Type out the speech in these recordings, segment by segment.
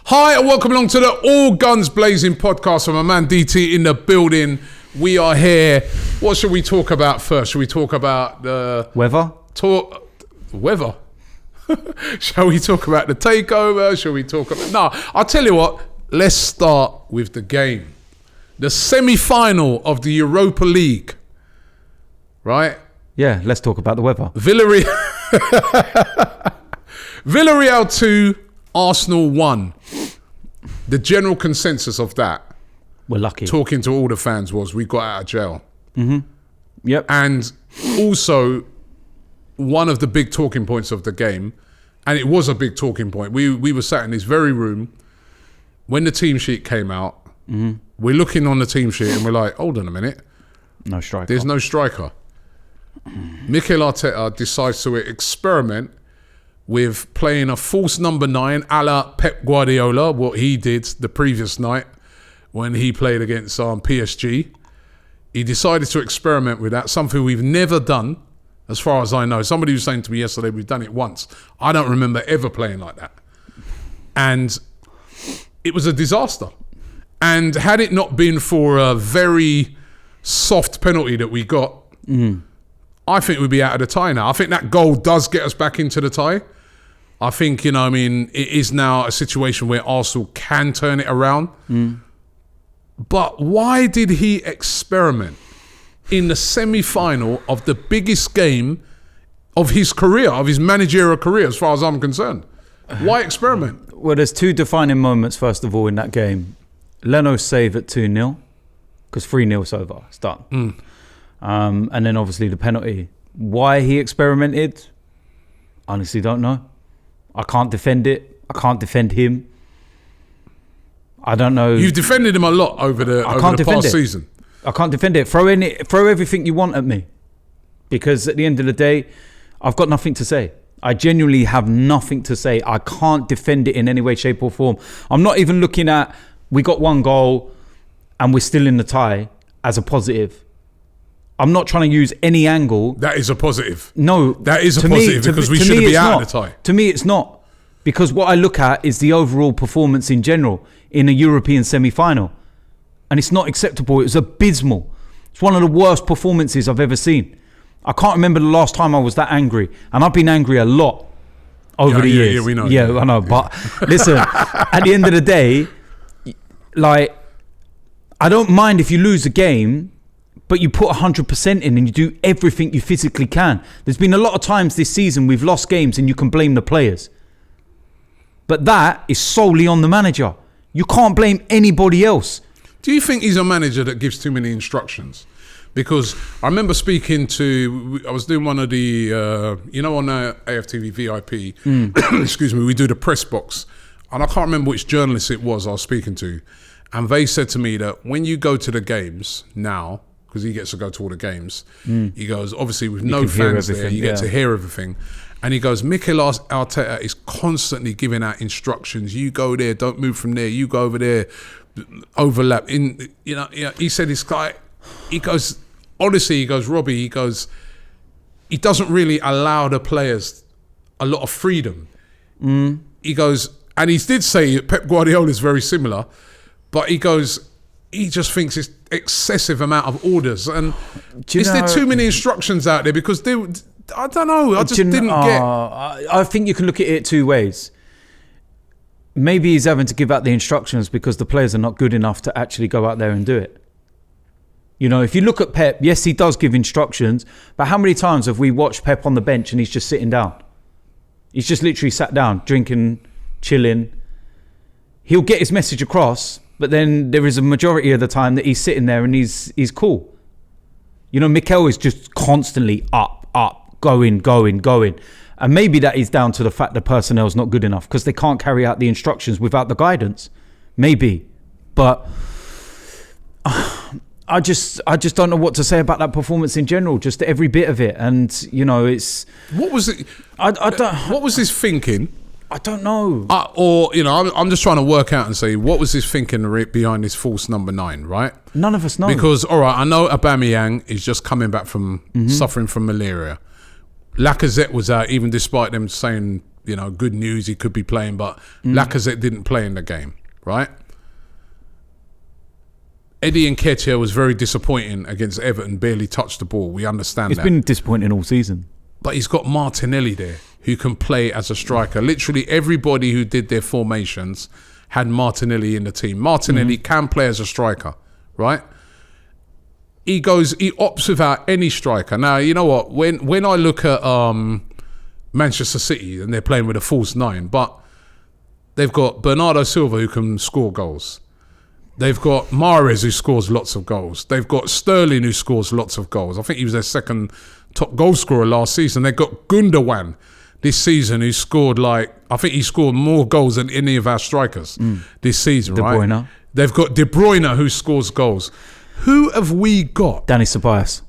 Hi and welcome along to the All Guns Blazing podcast from my man DT in the building. We are here. What should we talk about first? Should we talk about the weather? Weather? Shall we talk about the takeover? Shall we talk about... No, I'll tell you what. Let's start with the game. The semi-final of the Europa League. Right? Yeah, let's talk about the weather. Villarreal 2, Arsenal 1. The general consensus of that, we're lucky. Talking to all the fans, was we got out of jail. Mm-hmm. Yep. And also, one of the big talking points of the game, and it was a big talking point, we were sat in this very room when the team sheet came out. Mm-hmm. We're looking on the team sheet and we're like, hold on a minute. No striker. There's no striker. Mikel Arteta decides to experiment with playing a false number 9 a la Pep Guardiola, what he did the previous night when he played against PSG. He decided to experiment with that, something we've never done, as far as I know. Somebody was saying to me yesterday, we've done it once. I don't remember ever playing like that. And it was a disaster. And had it not been for a very soft penalty that we got, I think we'd be out of the tie now. I think that goal does get us back into the tie. I think, it is now a situation where Arsenal can turn it around. But why did he experiment in the semi-final of the biggest game of his career, of his managerial career, as far as I'm concerned? Why experiment? Well, there's two defining moments, first of all, in that game. Leno's save at 2-0, because 3-0's over, it's done. And then obviously the penalty. Why he experimented, honestly don't know. I can't defend it. I can't defend him. I don't know. You've defended him a lot over the past season. I can't defend it. Throw everything you want at me. Because at the end of the day, I've got nothing to say. I genuinely have nothing to say. I can't defend it in any way, shape or form. I'm not even looking at, we got one goal and we're still in the tie as a positive. I'm not trying to use any angle. That is a positive. No. That is a positive because we shouldn't be out of the tie. To me, it's not. Because what I look at is the overall performance in general in a European semi-final. And it's not acceptable. It was abysmal. It's one of the worst performances I've ever seen. I can't remember the last time I was that angry. And I've been angry a lot over the years. Yeah, we know. Yeah, I know. But listen, at the end of the day, like, I don't mind if you lose a game, but you put 100% in and you do everything you physically can. There's been a lot of times this season we've lost games and you can blame the players. But that is solely on the manager. You can't blame anybody else. Do you think he's a manager that gives too many instructions? Because I remember speaking to, I was doing one of the, on AFTV VIP, excuse me, we do the press box. And I can't remember which journalist it was I was speaking to. And they said to me that when you go to the games now, because he gets to go to all the games, he goes, obviously with no fans there, you get to hear everything. And he goes, Mikel Arteta is constantly giving out instructions. You go there, don't move from there. You go over there, overlap. He said this guy, he goes, honestly, he goes, Robbie, he goes, he doesn't really allow the players a lot of freedom. He goes, and he did say Pep Guardiola is very similar, but he goes, he just thinks it's excessive amount of orders. And is there too many instructions out there? Because I don't know. I just didn't get... I think you can look at it two ways. Maybe he's having to give out the instructions because the players are not good enough to actually go out there and do it. If you look at Pep, yes, he does give instructions, but how many times have we watched Pep on the bench and he's just sitting down? He's just literally sat down, drinking, chilling. He'll get his message across, but then there is a majority of the time that he's sitting there and he's cool. Mikel is just constantly up, going. And maybe that is down to the fact the personnel's not good enough because they can't carry out the instructions without the guidance. Maybe. But I just don't know what to say about that performance in general, just every bit of it. And, it's... What was it? What was his thinking? I don't know. I'm just trying to work out and say, what was his thinking behind this false number 9, right? None of us know. Because, all right, I know Aubameyang is just coming back from suffering from malaria. Lacazette was out, even despite them saying good news. He could be playing, but Lacazette didn't play in the game, right? Eddie Nketiah was very disappointing against Everton, barely touched the ball. We understand that. It's been disappointing all season. But he's got Martinelli there who can play as a striker. Literally everybody who did their formations had Martinelli in the team. Martinelli can play as a striker, right? He opts without any striker. Now, you know what? When I look at Manchester City and they're playing with a false 9, but they've got Bernardo Silva who can score goals. They've got Mahrez who scores lots of goals. They've got Sterling who scores lots of goals. I think he was their second top goal scorer last season. They've got Gundogan this season who scored I think he scored more goals than any of our strikers this season, De right? Bruyne. They've got De Bruyne who scores goals. Who have we got? Danny Ceballos.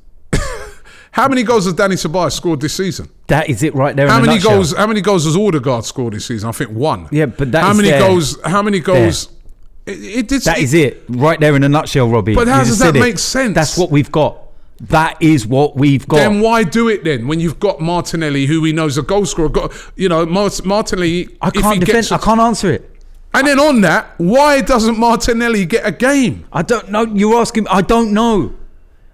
How many goals has Danny Ceballos scored this season? That is it right there. How many goals has Odegaard scored this season? I think 1. Yeah, but how many goals? That is it right there in a nutshell, Robbie. But how does that make sense? That's what we've got. That is what we've got. Then why do it then when you've got Martinelli, who we know is a goal scorer? Martinelli. I can't defend. I can't answer it. And then on that, why doesn't Martinelli get a game? I don't know. You're asking. I don't know.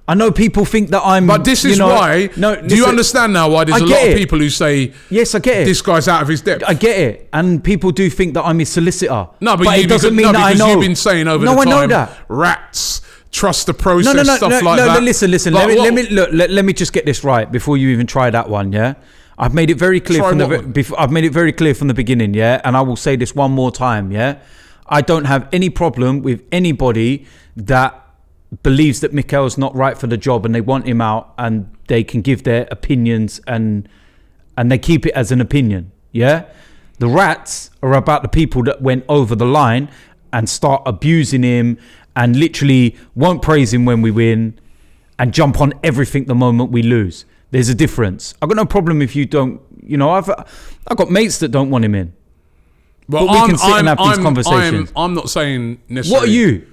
I know people think that I'm. But this is why. No, do you understand now why there's a lot of people who say, yes, I get it. This guy's out of his depth. I get it, and people do think that I'm his solicitor. No, but it doesn't mean that I know. You've been saying over the time. I know that. Rats. Trust the process, stuff like that. Listen. Let me just get this right before you even try that one. Yeah, I've made it very clear I've made it very clear from the beginning. Yeah, and I will say this one more time. Yeah, I don't have any problem with anybody that believes that Mikel's not right for the job and they want him out, and they can give their opinions and they keep it as an opinion. Yeah, the rats are about the people that went over the line and start abusing him and literally won't praise him when we win and jump on everything the moment we lose. There's a difference. I've got no problem if you don't, I've got mates that don't want him in. But we can sit and have these conversations. I'm not saying necessarily. What are you?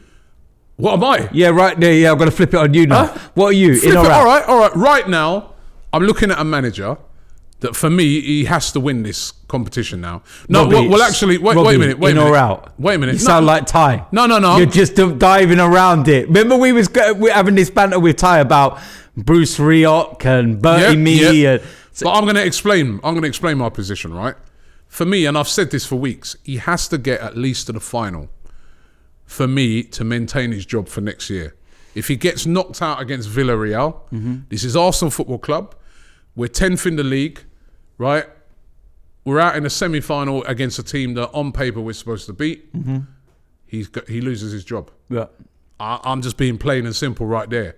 What am I? Yeah, right there. Yeah, I'm going to flip it on you now. What are you? In or out? All right. Right now, I'm looking at a manager that for me, he has to win this competition now. No, Robbie, well, actually, wait a minute. In or out? Wait a minute. You sound like Ty. No. You're just diving around it. Remember we're having this banter with Ty about Bruce Rioch and Bertie Mee. But I'm going to explain my position, right? For me, and I've said this for weeks, he has to get at least to the final for me to maintain his job for next year. If he gets knocked out against Villarreal, this is Arsenal Football Club. We're 10th in the league, right? We're out in a semi-final against a team that on paper we're supposed to beat. He loses his job. Yeah, I'm just being plain and simple right there.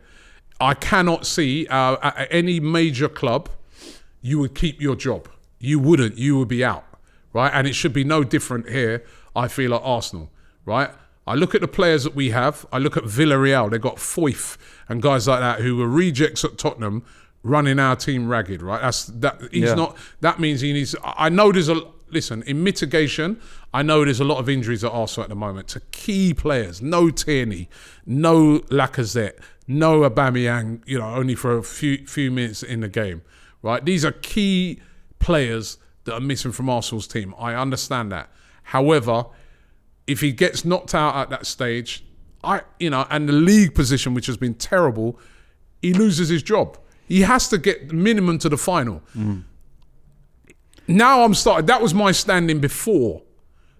I cannot see at any major club you would keep your job. You wouldn't. You would be out, right? And it should be no different here, I feel, at Arsenal, right? I look at the players that we have. I look at Villarreal. They've got Foyth and guys like that who were rejects at Tottenham running our team ragged, right? That means he needs... I know there's listen, in mitigation, I know there's a lot of injuries at Arsenal at the moment to key players. No Tierney, no Lacazette, no Aubameyang, only for a few minutes in the game, right? These are key players that are missing from Arsenal's team. I understand that. However, if he gets knocked out at that stage, and the league position, which has been terrible, he loses his job. He has to get minimum to the final. Now I'm starting, that was my standing before.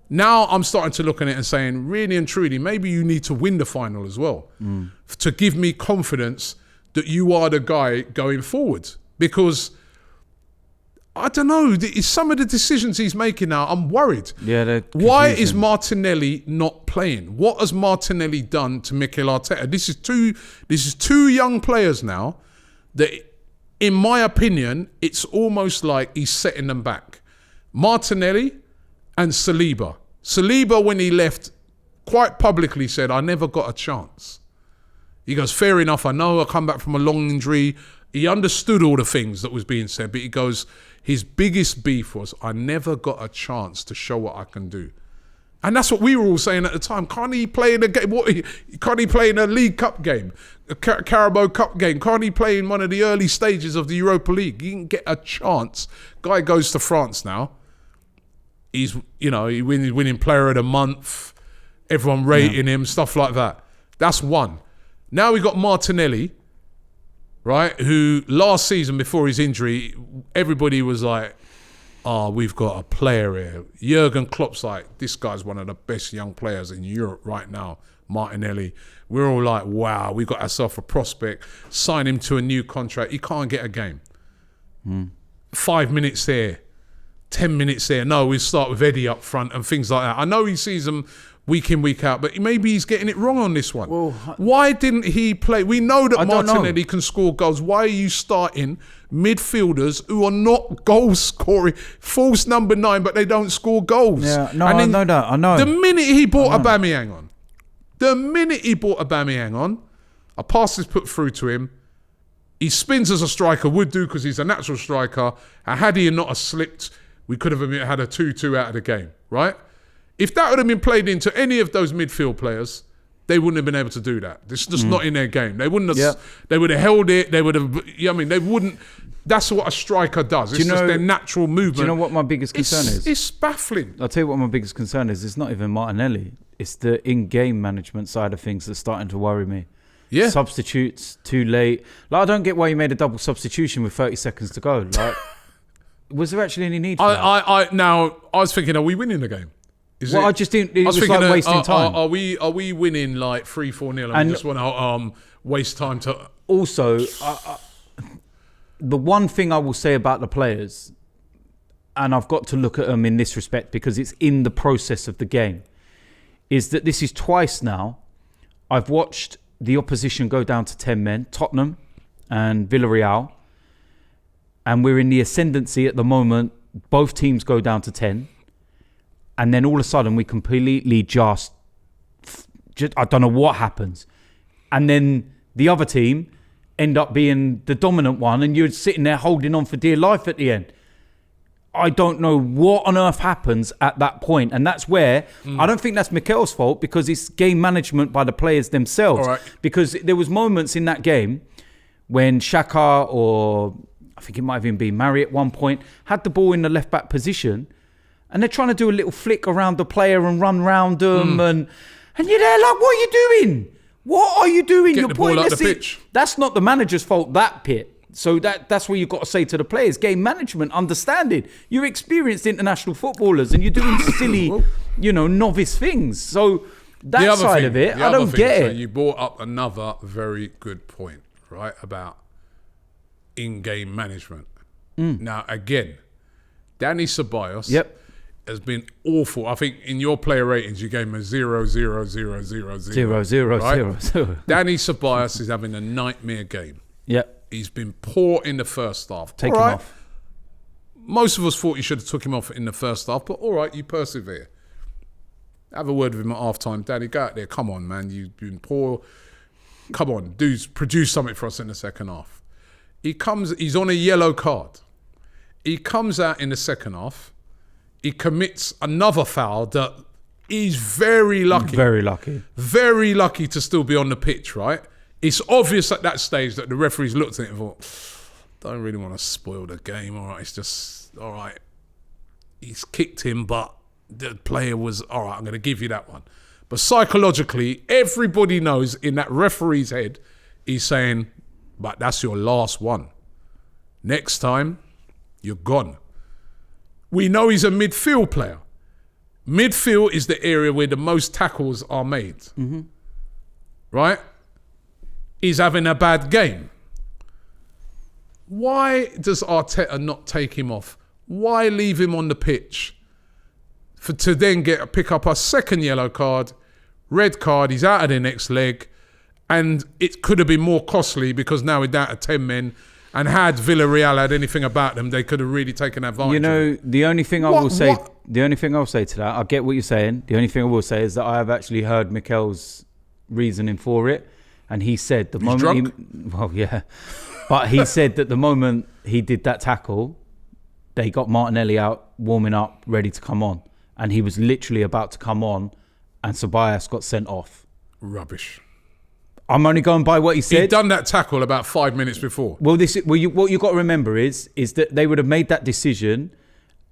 Now I'm starting to look at it and saying, really and truly, maybe you need to win the final as well to give me confidence that you are the guy going forward. Because I don't know, some of the decisions he's making now, I'm worried. Yeah, why is Martinelli not playing? What has Martinelli done to Mikel Arteta? This is two young players now that, in my opinion, it's almost like he's setting them back. Martinelli and Saliba. Saliba, when he left, quite publicly said, I never got a chance. He goes, fair enough, I know I come back from a long injury. He understood all the things that was being said, but he goes, his biggest beef was, I never got a chance to show what I can do. And that's what we were all saying at the time. Can't he play in a game? Can't he play in a League Cup game? A Carabao Cup game? Can't he play in one of the early stages of the Europa League? He didn't get a chance. Guy goes to France now. He's winning player of the month. Everyone rating him, stuff like that. That's one. Now we got Martinelli, right? Who last season before his injury, everybody was like, "Oh, we've got a player here." Jurgen Klopp's like, "This guy's one of the best young players in Europe right now." Martinelli. We're all like, "Wow, we got ourselves a prospect. Sign him to a new contract. He can't get a game. 5 minutes there, 10 minutes there. No, we start with Eddie up front and things like that." I know he sees them week in, week out, but maybe he's getting it wrong on this one. Well, why didn't he play? We know that Martinelli can score goals. Why are you starting midfielders who are not goal scoring? False number 9, but they don't score goals. Yeah, no, I know that. I know. The minute he brought Aubameyang on, a pass is put through to him. He spins as a striker would do because he's a natural striker. And had he not slipped, we could have had a 2-2 out of the game, right? If that would have been played into any of those midfield players, they wouldn't have been able to do that. It's just not in their game. They wouldn't have. They would have held it. They would have. They wouldn't. That's what a striker does. It's just their natural movement. Do you know what my biggest concern is? It's baffling. I'll tell you what my biggest concern is. It's not even Martinelli. It's the in-game management side of things that's starting to worry me. Yeah. Substitutes too late. Like, I don't get why you made a double substitution with 30 seconds to go. Like, was there actually any need for that? I was thinking, are we winning the game? I just didn't. It was like wasting time. Are we winning like 3-4-0 and we just want to waste time to? Also, the one thing I will say about the players, and I've got to look at them in this respect because it's in the process of the game, is that this is twice now I've watched the opposition go down to 10 men, Tottenham and Villarreal, and we're in the ascendancy at the moment. Both teams go down to 10. And then all of a sudden we completely just I don't know what happens. And then the other team end up being the dominant one and you're sitting there holding on for dear life at the end. I don't know what on earth happens at that point. And that's where I don't think that's Mikel's fault because it's game management by the players themselves. Right. Because there was moments in that game when Xhaka or I think it might have even been Mari at one point had the ball in the left back position. And they're trying to do a little flick around the player and run round them. And you're there like, what are you doing? What are you doing? Get the ball up the pitch. That's not the manager's fault, that Pit. So that's what you've got to say to the players. Game management, understanding. You're experienced international footballers and you're doing silly, novice things. So that side of it, I don't get it. So you brought up another very good point, right, about in-game management. Now, again, Danny Ceballos has been awful. I think in your player ratings, you gave him a 0, 0, 0, 0, 0. 0, 0, right? 0, 0. Danny Ceballos is having a nightmare game. Yep. He's been poor in the first half. Take him off. Most of us thought you should have took him off in the first half, but all right, you persevere. Have a word with him at half-time. Danny, go out there. Come on, man. You've been poor. Come on, produce something for us in the second half. He's on a yellow card. He comes out in the second half. He commits another foul that he's very lucky. Very lucky. Very lucky to still be on the pitch, right? It's obvious at that stage that the referees looked at it and thought, don't really want to spoil the game. All right, it's just, all right. He's kicked him, but the player was, all right, I'm going to give you that one. But psychologically, everybody knows in that referee's head, he's saying, but that's your last one. Next time, you're gone. We know he's a midfield player. Midfield is the area where the most tackles are made. Right? He's having a bad game. Why does Arteta not take him off? Why leave him on the pitch to then pick up a second yellow card, red card, he's out of the next leg, and it could have been more costly because now we're down to 10 men. And had Villarreal had anything about them, they could have really taken advantage. The only thing I will say to that, I get what you're saying. The only thing I will say is that I have actually heard Mikel's reasoning for it, and he said but he said that the moment he did that tackle, they got Martinelli out, warming up, ready to come on, and he was literally about to come on, and Ceballos got sent off. Rubbish. I'm only going by what he said. He'd done that tackle about 5 minutes before. Well, what you got to remember is that they would have made that decision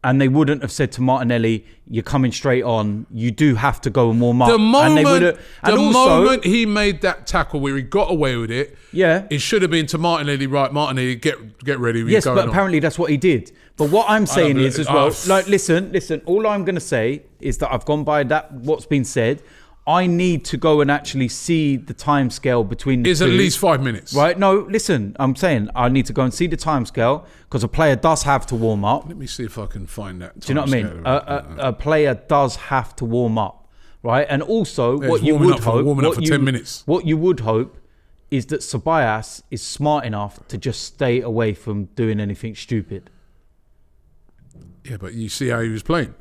And they wouldn't have said to Martinelli, "You're coming straight on. You do have to go and warm up." The moment moment he made that tackle where he got away with it, it should have been to Martinelli. Right, Martinelli, get ready. Yes, but apparently that's what he did. But what I'm saying is as well, like, listen. All I'm going to say is that I've gone by that what's been said. I need to go and actually see the time scale between the two. It's at least 5 minutes. Right? No, listen, I'm saying I need to go and see the time scale because a player does have to warm up. Let me see if I can find that. Do you know what I mean? A player does have to warm up, right? And also, what you would hope, warming up for 10 minutes. What you would hope is that Ceballos is smart enough to just stay away from doing anything stupid. Yeah, but you see how he was playing.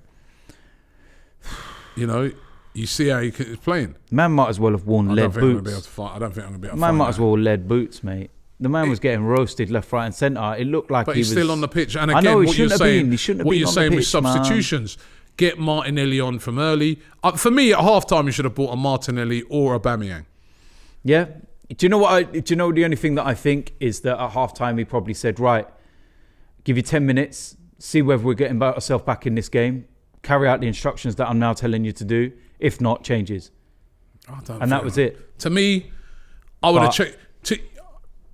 You know. You see how he was playing. Man might as well have worn lead boots. I don't think I'm going to be able to fight. I don't think I'm going to be able to fight. Man might as well have lead boots, mate. The man was getting roasted left, right, and centre. It looked like but he he's was still on the pitch. And again, I know, what you're saying, with substitutions, man. Get Martinelli on from early. For me, at halftime, you should have bought a Martinelli or a Aubameyang. Yeah. Do you know what? Do you know the only thing that I think is that at halftime he probably said, "Right, give you 10 minutes, see whether we're getting ourselves back in this game. Carry out the instructions that I'm now telling you to do. If not, changes." And that was it. To me, I would have checked.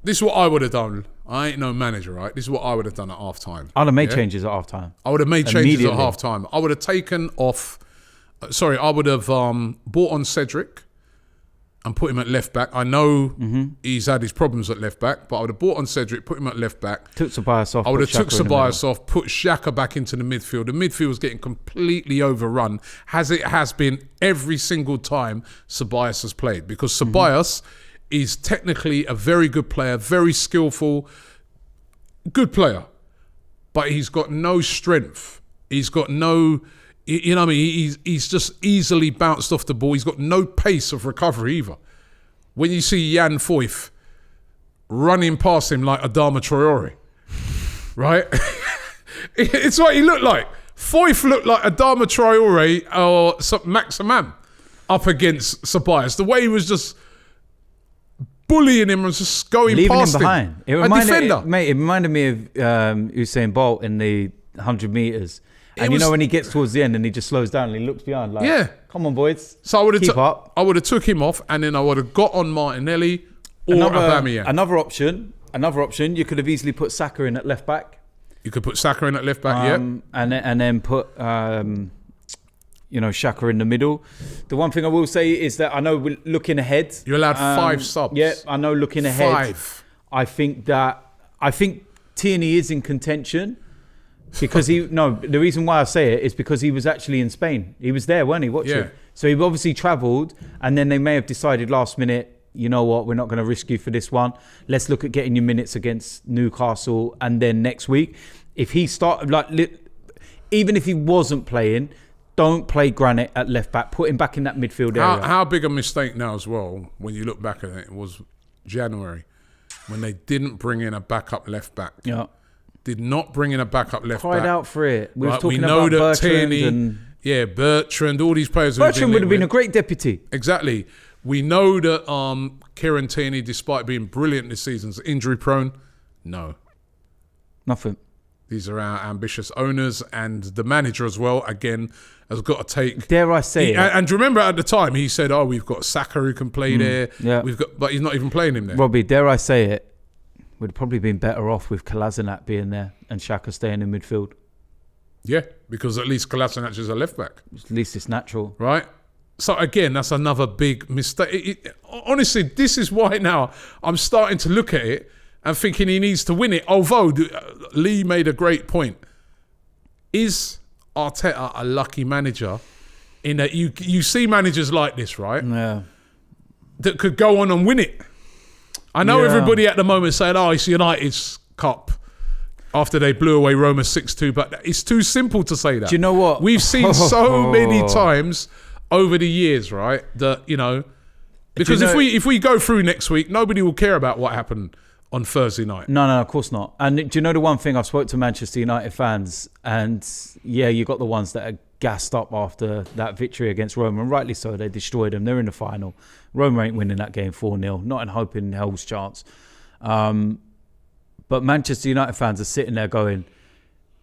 This is what I would have done. I ain't no manager, right? This is what I would have done at half time. I'd have made changes at half time. I would have made changes at half time. I would have taken off. I would have brought on Cedric and put him at left back. I know he's had his problems at left back, but I would have brought on Cedric, put him at left back. Took Ceballos off. I would have took Ceballos off, put Xhaka back into the midfield. The midfield was getting completely overrun, as it has been every single time Ceballos has played, because Ceballos is technically a very good player, very skillful, good player, but he's got no strength. He's got no... You know what I mean? He's just easily bounced off the ball. He's got no pace of recovery either. When you see Jan Foyth running past him like Adama Traore, right? It's what he looked like. Foyth looked like Adama Traore or Maximan up against Ceballos. The way he was just bullying him and just going leaving past him behind. A defender. It reminded me of Usain Bolt in the 100 metres. And you know when he gets towards the end and he just slows down and he looks behind like, come on, boys. So I would keep up. I would have took him off and then I would have got on Martinelli or Aubameyang. Another option. You could have easily put Saka in at left back. You could put Saka in at left back, and then put Xhaka in the middle. The one thing I will say is that I know we're looking ahead. You're allowed 5 subs. Yeah, I know looking ahead. 5. I think Tierney is in contention. Because the reason why I say it is because he was actually in Spain. He was there, weren't he, watching? Yeah. So he obviously travelled, and then they may have decided last minute, you know what, we're not going to risk you for this one. Let's look at getting your minutes against Newcastle, and then next week, if he started, even if he wasn't playing, don't play Granit at left back. Put him back in that midfield area. How big a mistake now as well, when you look back at it, was January, when they didn't bring in a backup left back. Yeah. Did not bring in a backup left back. Cried out for it. We were talking know about that Bertrand Tierney, Bertrand, all these players. Bertrand would have been a great deputy. Exactly. We know that Kieran Tierney, despite being brilliant this season, is injury prone. No. Nothing. These are our ambitious owners, and the manager as well, again, has got to take... Dare I say it? And do you remember at the time, he said, we've got Saka who can play there. Yeah. But he's not even playing him there. Robbie, dare I say it? We'd probably been better off with Kolasinac being there and Xhaka staying in midfield. Yeah, because at least Kolasinac is a left back. At least it's natural. Right? So again, that's another big mistake. Honestly, this is why now I'm starting to look at it and thinking he needs to win it. Although Lee made a great point. Is Arteta a lucky manager in that you see managers like this, right? Yeah. That could go on and win it. I know everybody at the moment saying, it's United's cup after they blew away Roma 6-2, but it's too simple to say that. Do you know what? We've seen so many times over the years, right, that, because if we go through next week, nobody will care about what happened on Thursday night. No, of course not. And do you know the one thing? I've spoke to Manchester United fans, and you got the ones that are gassed up after that victory against Roma, and rightly so. They destroyed them. They're in the final. Roma ain't winning that game 4-0, not in hope in hell's chance. But Manchester United fans are sitting there going,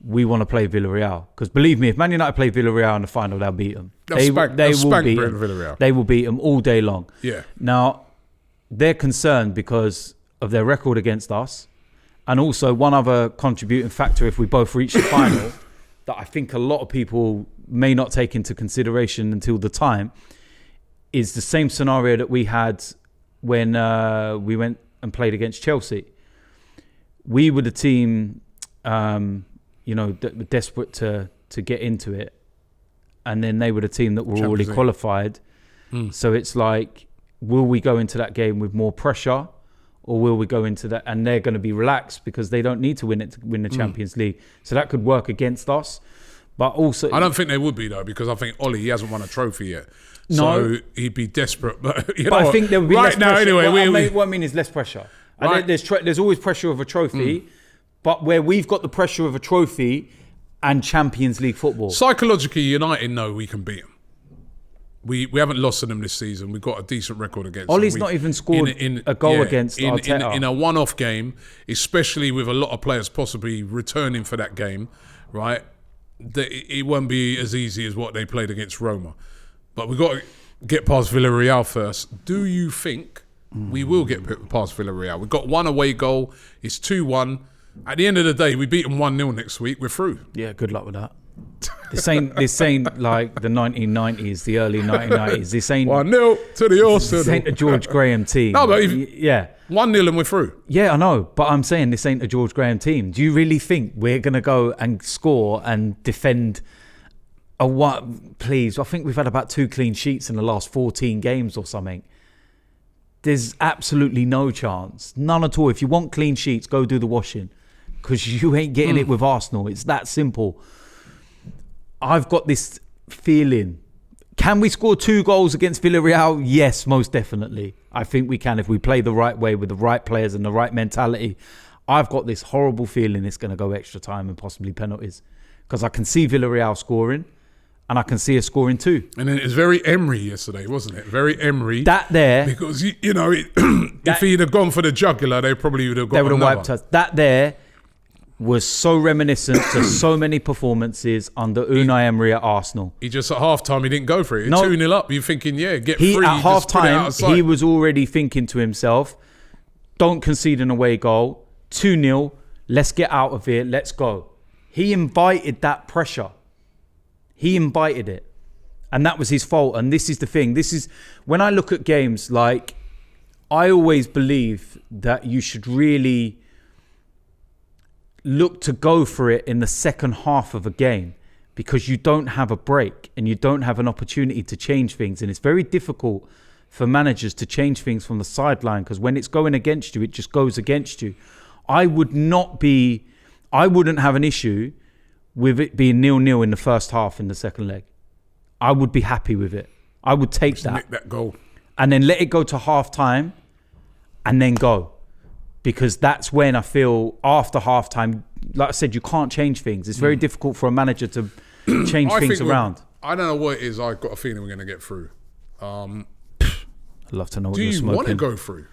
we want to play Villarreal. Because believe me, if Man United play Villarreal in the final, they'll beat them. They will beat Villarreal. They will beat them all day long. Yeah. Now, they're concerned because of their record against us. And also one other contributing factor, if we both reach the final, that I think a lot of people may not take into consideration until the time, is the same scenario that we had when we went and played against Chelsea. We were the team, that were desperate to get into it. And then they were the team that were already qualified. So it's like, will we go into that game with more pressure? Or will we go into that and they're going to be relaxed because they don't need to win it to win the Champions League. So that could work against us. But also, I don't think they would be though, because I think Ollie, he hasn't won a trophy yet. No. So he'd be desperate. But I think there would be less pressure. Anyway, what I mean is less pressure. Right. There's always pressure of a trophy, but where we've got the pressure of a trophy and Champions League football. Psychologically, United know we can beat them. We haven't lost to them this season. We've got a decent record against them. Ollie's not even scored a goal against Arteta. In a one-off game, especially with a lot of players possibly returning for that game, right? It won't be as easy as what they played against Roma. But we've got to get past Villarreal first. Do you think we will get past Villarreal? We've got one away goal. It's 2-1. At the end of the day, we beat them 1-0 next week. We're through. Yeah, good luck with that. This ain't like the 1990s, the early 1990s. This ain't 1-0 to the Arsenal. This ain't a George Graham team. No, but 1-0 and we're through. Yeah, I know, but I'm saying this ain't a George Graham team. Do you really think we're gonna go and score and defend a what? Please, I think we've had about 2 clean sheets in the last 14 games or something. There's absolutely no chance, none at all. If you want clean sheets, go do the washing, because you ain't getting it with Arsenal. It's that simple. I've got this feeling. Can we score 2 goals against Villarreal? Yes, most definitely. I think we can if we play the right way with the right players and the right mentality. I've got this horrible feeling it's going to go extra time and possibly penalties, because I can see Villarreal scoring and I can see us scoring 2. And then it was very Emery yesterday, wasn't it? Very Emery. That there. Because, if he'd have gone for the jugular, they probably would have got another. They would have wiped us. That there was so reminiscent to so many performances under Unai Emery at Arsenal. He just at half-time, he didn't go for it. 2-0 up, you're thinking, get free. At half-time, he was already thinking to himself, don't concede an away goal, 2-0, let's get out of here, let's go. He invited that pressure. He invited it. And that was his fault. And this is the thing. This is, when I look at games, like, I always believe that you should really look to go for it in the second half of a game, because you don't have a break and you don't have an opportunity to change things. And it's very difficult for managers to change things from the sideline, because when it's going against you, it just goes against you. I wouldn't have an issue with it being 0-0 in the first half in the second leg. I would be happy with it. I would take just nick that goal. And then let it go to half time and then go. Because that's when I feel after half time, like I said, you can't change things. It's very difficult for a manager to change things around. I don't know what it is. I've got a feeling we're going to get through. I'd love to know what you're smoking. Do you want to go through?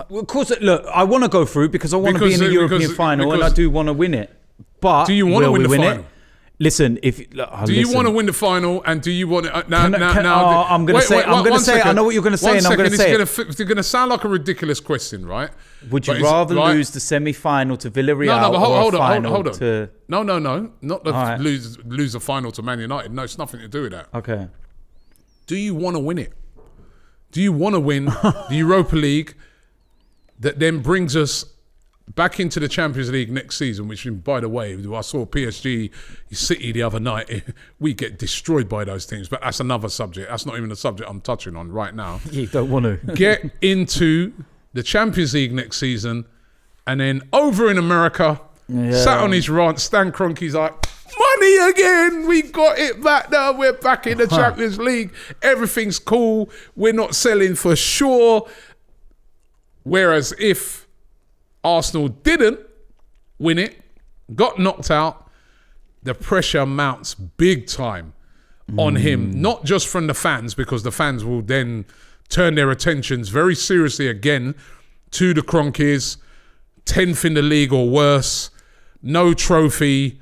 Well, of course, look, I want to go through because I want to be in the European final and I do want to win it. But do you want to win the final? Listen, do you want to win the final, and do you want to I'm going to say. I know what you're going to say, and I'm going to say. It's going to sound like a ridiculous question, right? Would you rather lose the semi-final to Villarreal or a final to? No, not lose the final to Man United. No, it's nothing to do with that. Okay. Do you want to win it? Do you want to win the Europa League that then brings us back into the Champions League next season, which, by the way, I saw PSG City the other night. We get destroyed by those teams, but that's another subject. That's not even the subject I'm touching on right now. You don't want to. Get into the Champions League next season, and then over in America, sat on his rant, Stan Kroenke's like, money again, we got it back now, we're back in the Champions League, everything's cool, we're not selling for sure. Whereas if Arsenal didn't win it, got knocked out, the pressure mounts big time on him, not just from the fans, because the fans will then turn their attentions very seriously again to the Kroenkes, 10th in the league or worse, no trophy,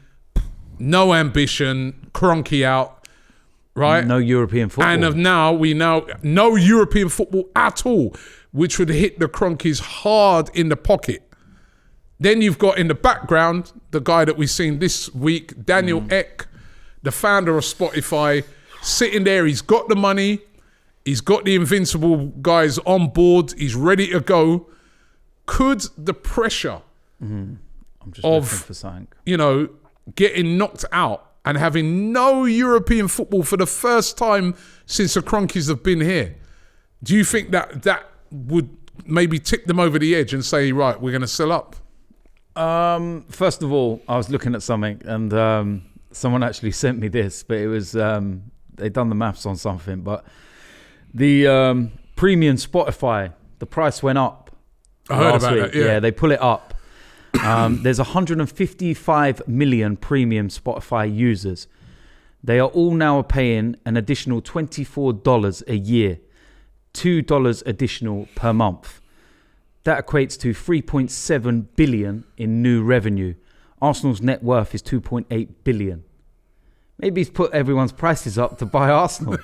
no ambition, Kroenke out, right? No European football. And no European football at all, which would hit the Kroenkes hard in the pocket. Then you've got in the background the guy that we've seen this week, Daniel Ek, the founder of Spotify, sitting there. He's got the money. He's got the Invincible guys on board. He's ready to go. Could the pressure I'm just looking for something. Getting knocked out and having no European football for the first time since the Kroenkes have been here, do you think that would maybe tick them over the edge and say, right, we're going to sell up? First of all, I was looking at something and someone actually sent me this, but it was they'd done the maths on something. But the premium Spotify, the price went up. I heard about that. Yeah, they pull it up. There's 155 million premium Spotify users. They are all now paying an additional $24 a year, $2 additional per month. That equates to 3.7 billion in new revenue. Arsenal's net worth is 2.8 billion. Maybe he's put everyone's prices up to buy Arsenal.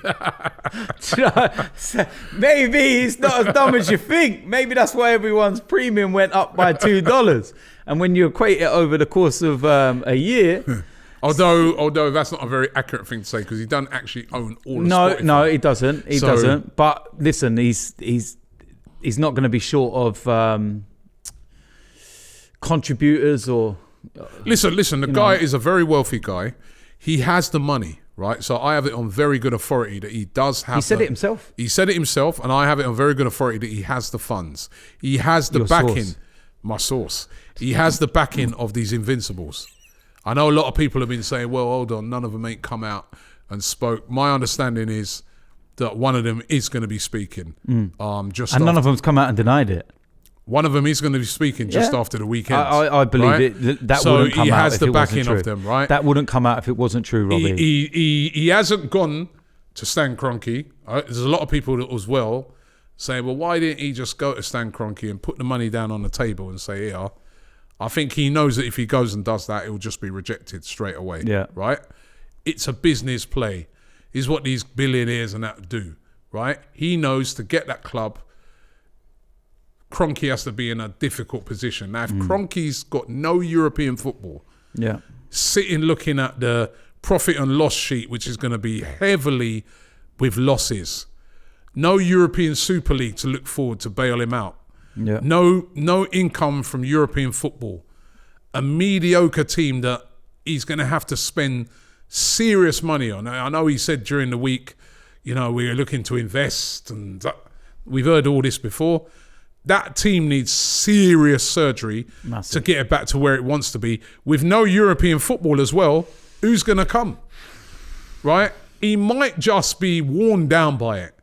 Maybe he's not as dumb as you think. Maybe that's why everyone's premium went up by $2. And when you equate it over the course of a year... Although that's not a very accurate thing to say, because he doesn't actually own all of Spotify. No, he doesn't. He doesn't. But listen, he's not going to be short of contributors or... Listen, the guy is a very wealthy guy. He has the money, right? So I have it on very good authority that he does have... He said it himself. He said it himself, and I have it on very good authority that he has the funds. He has the backing. Source. My source. He has the backing of these Invincibles. I know a lot of people have been saying, well, hold on, none of them ain't come out and spoke. My understanding is that one of them is going to be speaking. And none of them's come out and denied it. One of them is going to be speaking just after the weekend. I believe right? it. That wouldn't come out if it wasn't true. So he has the backing of them, right? That wouldn't come out if it wasn't true, Robbie. He hasn't gone to Stan Kroenke. There's a lot of people that as well saying, well, why didn't he just go to Stan Kroenke and put the money down on the table and say, yeah, I think he knows that if he goes and does that, it will just be rejected straight away. Yeah. Right? It's a business play. Is what these billionaires and that do, right? He knows to get that club, Kroenke has to be in a difficult position. Now, if Kroenke's got no European football, sitting looking at the profit and loss sheet, which is going to be heavily with losses, no European Super League to look forward to bail him out, no income from European football, a mediocre team that he's going to have to spend serious money on. I know he said during the week, we're looking to invest, and we've heard all this before. That team needs serious surgery to get it back to where it wants to be. With no European football as well, who's going to come? Right? He might just be worn down by it.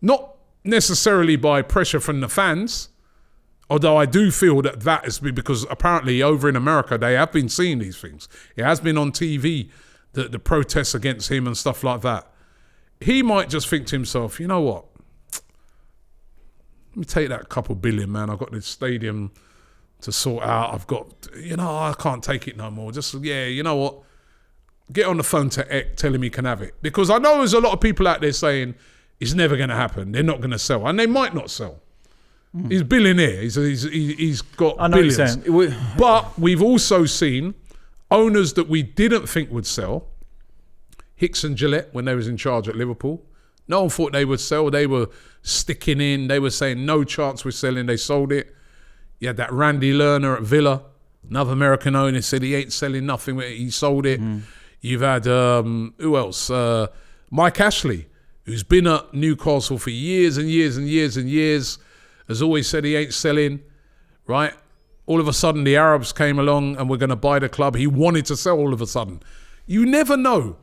Not necessarily by pressure from the fans, although I do feel that is because apparently over in America, they have been seeing these things. It has been on TV, the protests against him and stuff like that. He might just think to himself, you know what? Let me take that couple billion, man. I've got this stadium to sort out. I've got, I can't take it no more. Just, you know what? Get on the phone to Ek, tell him he can have it. Because I know there's a lot of people out there saying it's never going to happen. They're not going to sell. And they might not sell. He's a billionaire. He's got billions. But we've also seen owners that we didn't think would sell. Hicks and Gillette, when they was in charge at Liverpool. No one thought they would sell. They were sticking in. They were saying no chance we're selling. They sold it. You had that Randy Lerner at Villa, another American owner, said he ain't selling nothing. He sold it. You've had, who else? Mike Ashley, who's been at Newcastle for years and years and years and years, has always said he ain't selling, right? All of a sudden, the Arabs came along and we're going to buy the club. He wanted to sell all of a sudden. You never know.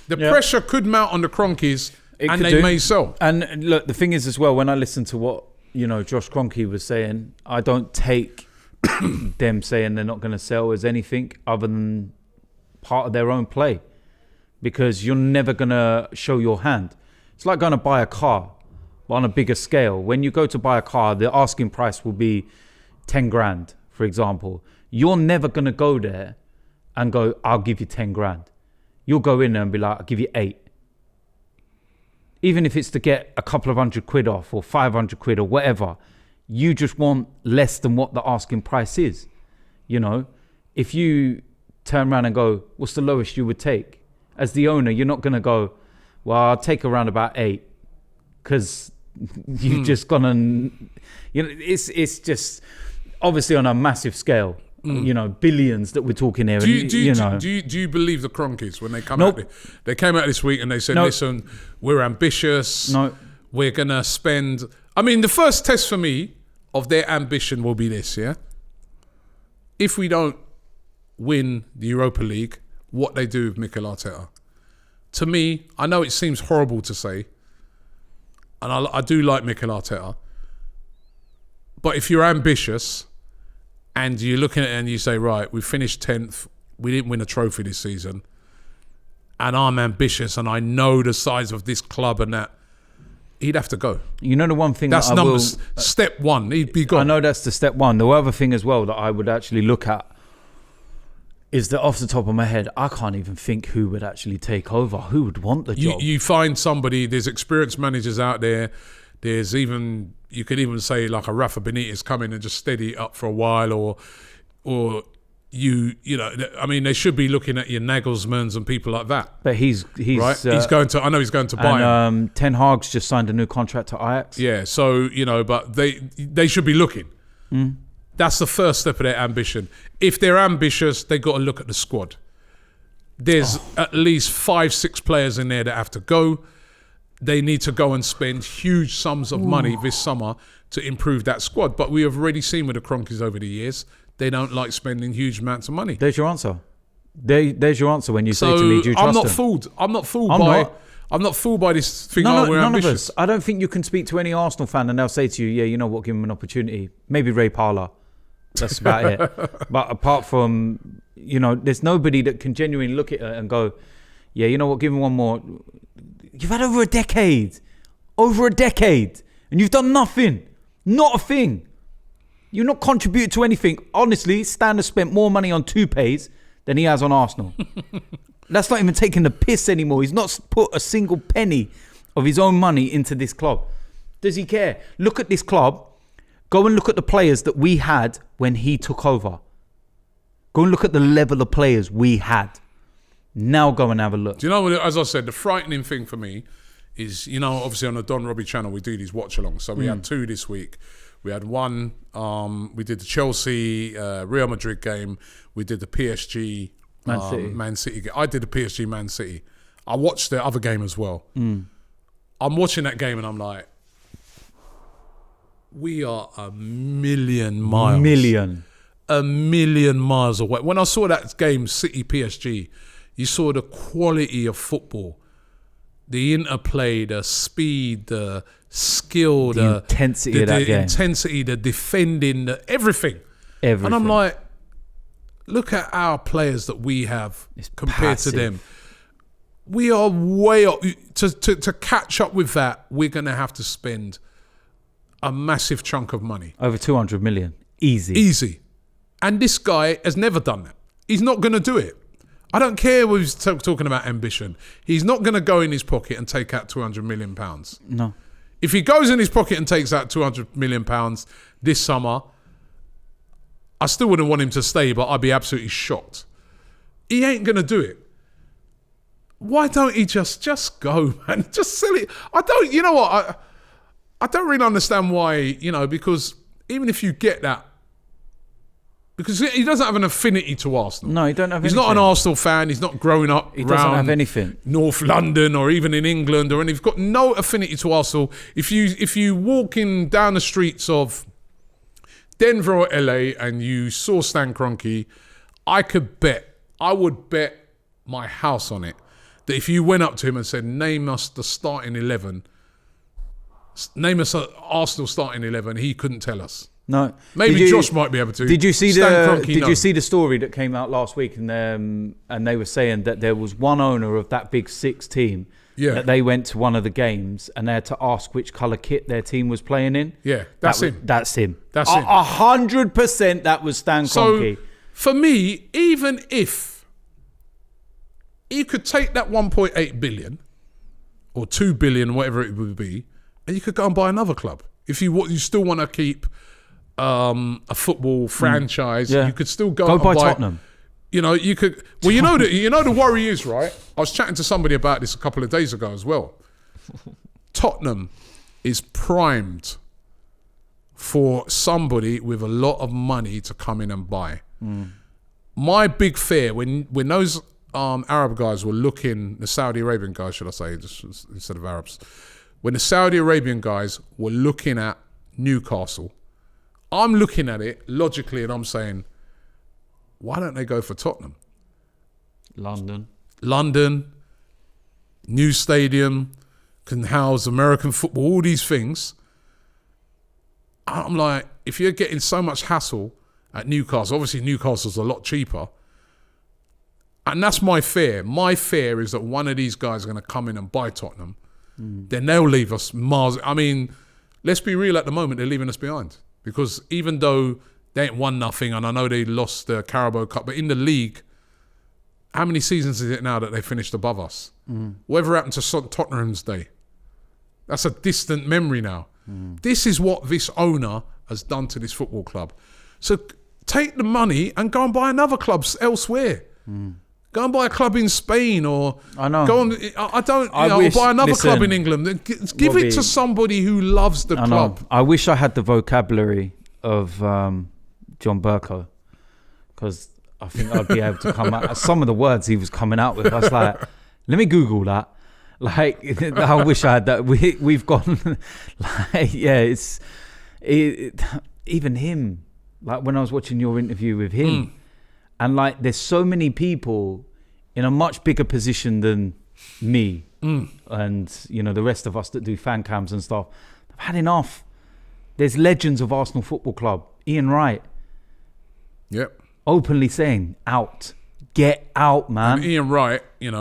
The pressure could mount on the Kroenkes. And they may sell. And look, the thing is as well, when I listen to what, Josh Kroenke was saying, I don't take them saying they're not going to sell as anything other than part of their own play. Because you're never going to show your hand. It's like going to buy a car on a bigger scale. When you go to buy a car, the asking price will be 10 grand, for example. You're never going to go there and go, I'll give you 10 grand. You'll go in there and be like, I'll give you 8. Even if it's to get a couple of £100 off or 500 quid or whatever, you just want less than what the asking price is. You know, if you turn around and go, what's the lowest you would take? As the owner, you're not going to go, well, I'll take around about 8 because you've just gone and, you know, it's just obviously on a massive scale. You know, billions that we're talking here. Do you believe the Kroenkes when they come out? They came out this week and they said, listen, we're ambitious. We're going to spend... I mean, the first test for me of their ambition will be this, yeah? If we don't win the Europa League, what they do with Mikel Arteta. To me, I know it seems horrible to say, and I do like Mikel Arteta, but if you're ambitious... and you're looking at it and you say, right, we finished 10th. We didn't win a trophy this season. And I'm ambitious and I know the size of this club and that. He'd have to go. You know the one thing that's numbers. Step one, he'd be gone. I know that's the step one. The other thing as well that I would actually look at is that off the top of my head, I can't even think who would actually take over. Who would want the job? You find somebody, there's experienced managers out there. There's even, you could even say like a Rafa Benitez come in and just steady it up for a while, or you know, I mean, they should be looking at your Nagelsmans and people like that. But he's right. He's going to. I know he's going to buy him. Ten Hag's just signed a new contract to Ajax. Yeah, so you know, but they should be looking. That's the first step of their ambition. If they're ambitious, they got to look at the squad. There's at least 5-6 players in there that have to go. They need to go and spend huge sums of money this summer to improve that squad. But we have already seen with the Kroenkes over the years, they don't like spending huge amounts of money. There's your answer. There's your answer when you say to me, do you trust them? I'm not fooled by this thing. We're ambitious. None of us. I don't think you can speak to any Arsenal fan and they'll say to you, yeah, you know what, give him an opportunity. Maybe Ray Parlour. That's about it. But apart from, you know, there's nobody that can genuinely look at it and go, yeah, you know what, give him one more. You've had over a decade, and you've done nothing, not a thing. You're not contributed to anything. Honestly, Stan has spent more money on toupees than he has on Arsenal. That's not even taking the piss anymore. He's not put a single penny of his own money into this club. Does he care? Look at this club. Go and look at the players that we had when he took over. Go and look at the level of players we had. Now go and have a look. Do you know what, as I said, the frightening thing for me is, you know, obviously on the Don Robbie channel, we do these watch-alongs. So we had 2 this week. We had one, we did the Chelsea, Real Madrid game. We did the PSG, Man City game. I did the PSG, Man City. I watched the other game as well. I'm watching that game and I'm like, we are a million miles away. When I saw that game, City PSG, you saw the quality of football, the interplay, the speed, the skill, the intensity of that game. Intensity, the defending, the everything. And I'm like, look at our players that we have compared to them. We are way up. To catch up with that, we're going to have to spend a massive chunk of money. Over 200 million. Easy. And this guy has never done that. He's not going to do it. I don't care what he's talking about ambition. He's not going to go in his pocket and take out £200 million. No. If he goes in his pocket and takes out £200 million this summer, I still wouldn't want him to stay, but I'd be absolutely shocked. He ain't going to do it. Why don't he just go, man? Just sell it. You know what? I don't really understand why, you know, because even if you get that, because he doesn't have an affinity to Arsenal. No, he don't have anything. He's not an Arsenal fan. He's not growing up He doesn't have anything. North London or even in England or anything. He's got no affinity to Arsenal. If you walking down the streets of Denver or LA and you saw Stan Kroenke, I would bet my house on it that if you went up to him and said, name us the starting 11, name us an Arsenal starting 11, he couldn't tell us. No, maybe Josh might be able to. Did you see you see the story that came out last week? And they were saying that there was one owner of that Big Six team. Yeah. That they went to one of the games and they had to ask which colour kit their team was playing in. Yeah, that's him. That's him. 100% that was Stan Kroenke. For me, even if you could take that 1.8 billion or 2 billion, whatever it would be, and you could go and buy another club. If you still want to keep a football franchise, you could still go and buy Tottenham. You know, you could. Well, you know the worry is, right? I was chatting to somebody about this a couple of days ago as well. Tottenham is primed for somebody with a lot of money to come in and buy. My big fear when those Arab guys were looking, the Saudi Arabian guys, should I say, just instead of Arabs, when the Saudi Arabian guys were looking at Newcastle, I'm looking at it logically and I'm saying, why don't they go for Tottenham? London, new stadium, can house American football, all these things. I'm like, if you're getting so much hassle at Newcastle, obviously Newcastle's a lot cheaper. And that's my fear. My fear is that one of these guys are going to come in and buy Tottenham. Then they'll leave us miles. I mean, let's be real, at the moment, they're leaving us behind. Because even though they ain't won nothing, and I know they lost the Carabao Cup, but in the league, how many seasons is it now that they finished above us? Whatever happened to Tottenham's day? That's a distant memory now. This is what this owner has done to this football club. So take the money and go and buy another club elsewhere. Go and buy a club in Spain, or I know. Go on. Or buy another club in England. Give it to somebody who loves the club. I wish I had the vocabulary of John Burko, because I think I'd be able to come out. Some of the words he was coming out with, I was like, let me Google that. Like, I wish I had that. We've gone, like, even him. Like when I was watching your interview with him, and like, there's so many people in a much bigger position than me, and the rest of us that do fan cams and stuff. I've had enough. There's legends of Arsenal Football Club. Ian Wright. Yep. Openly saying, out. Get out, man. And Ian Wright, he's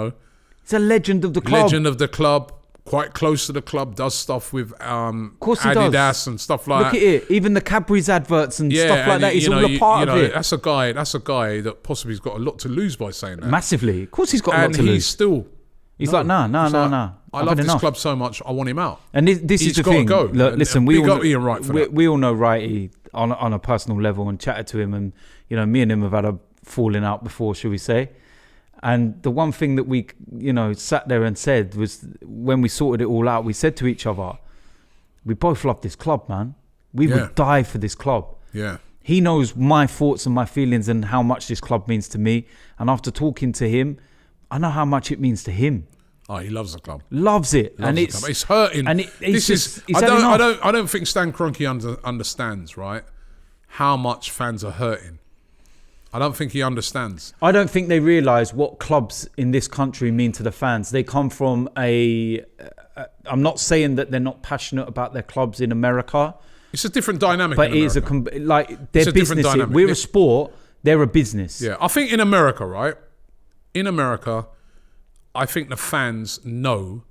a legend of the club. Legend of the club. Quite close to the club. Does stuff with Adidas and stuff like that. Look at it. Even the Cadbury's adverts and stuff like that. He's all a part of it. That's a guy that possibly has got a lot to lose by saying that. Massively. Of course he's got a lot to lose. And he's still... He's like, no. I love this club so much, I want him out. And this is the thing. Go. Look, listen, we all Ian Wright for that. We all know Wrighty on a personal level and chatted to him, and me and him have had a falling out before, shall we say. And the one thing that we, sat there and said was, when we sorted it all out, we said to each other, we both love this club, man. We would die for this club. Yeah. He knows my thoughts and my feelings and how much this club means to me. And after talking to him, I know how much it means to him. Oh, he loves the club. Loves it. It's hurting. And I don't think Stan Kroenke understands, right, how much fans are hurting. I don't think he understands. I don't think they realise what clubs in this country mean to the fans. They come from I'm not saying that they're not passionate about their clubs in America. It's a different dynamic. But it is they're business. We're a sport. They're a business. Yeah, I think in America, right? In America, I think the fans know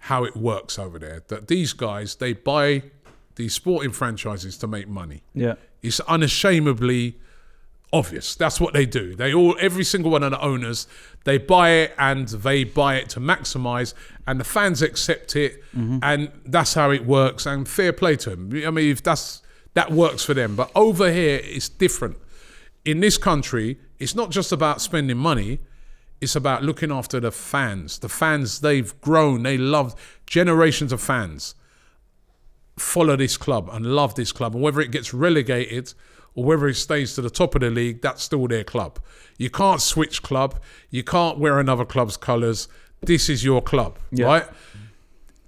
how it works over there. That these guys, they buy these sporting franchises to make money. Yeah, it's unashamedly obvious. That's what they do. Every single one of the owners, they buy it and they buy it to maximise, and the fans accept it, and that's how it works. And fair play to them. I mean, if that works for them. But over here, it's different. In this country, it's not just about spending money. It's about looking after the fans. The fans, they've grown. They love, generations of fans follow this club and love this club. And whether it gets relegated or whether it stays to the top of the league, that's still their club. You can't switch club. You can't wear another club's colours. This is your club, right?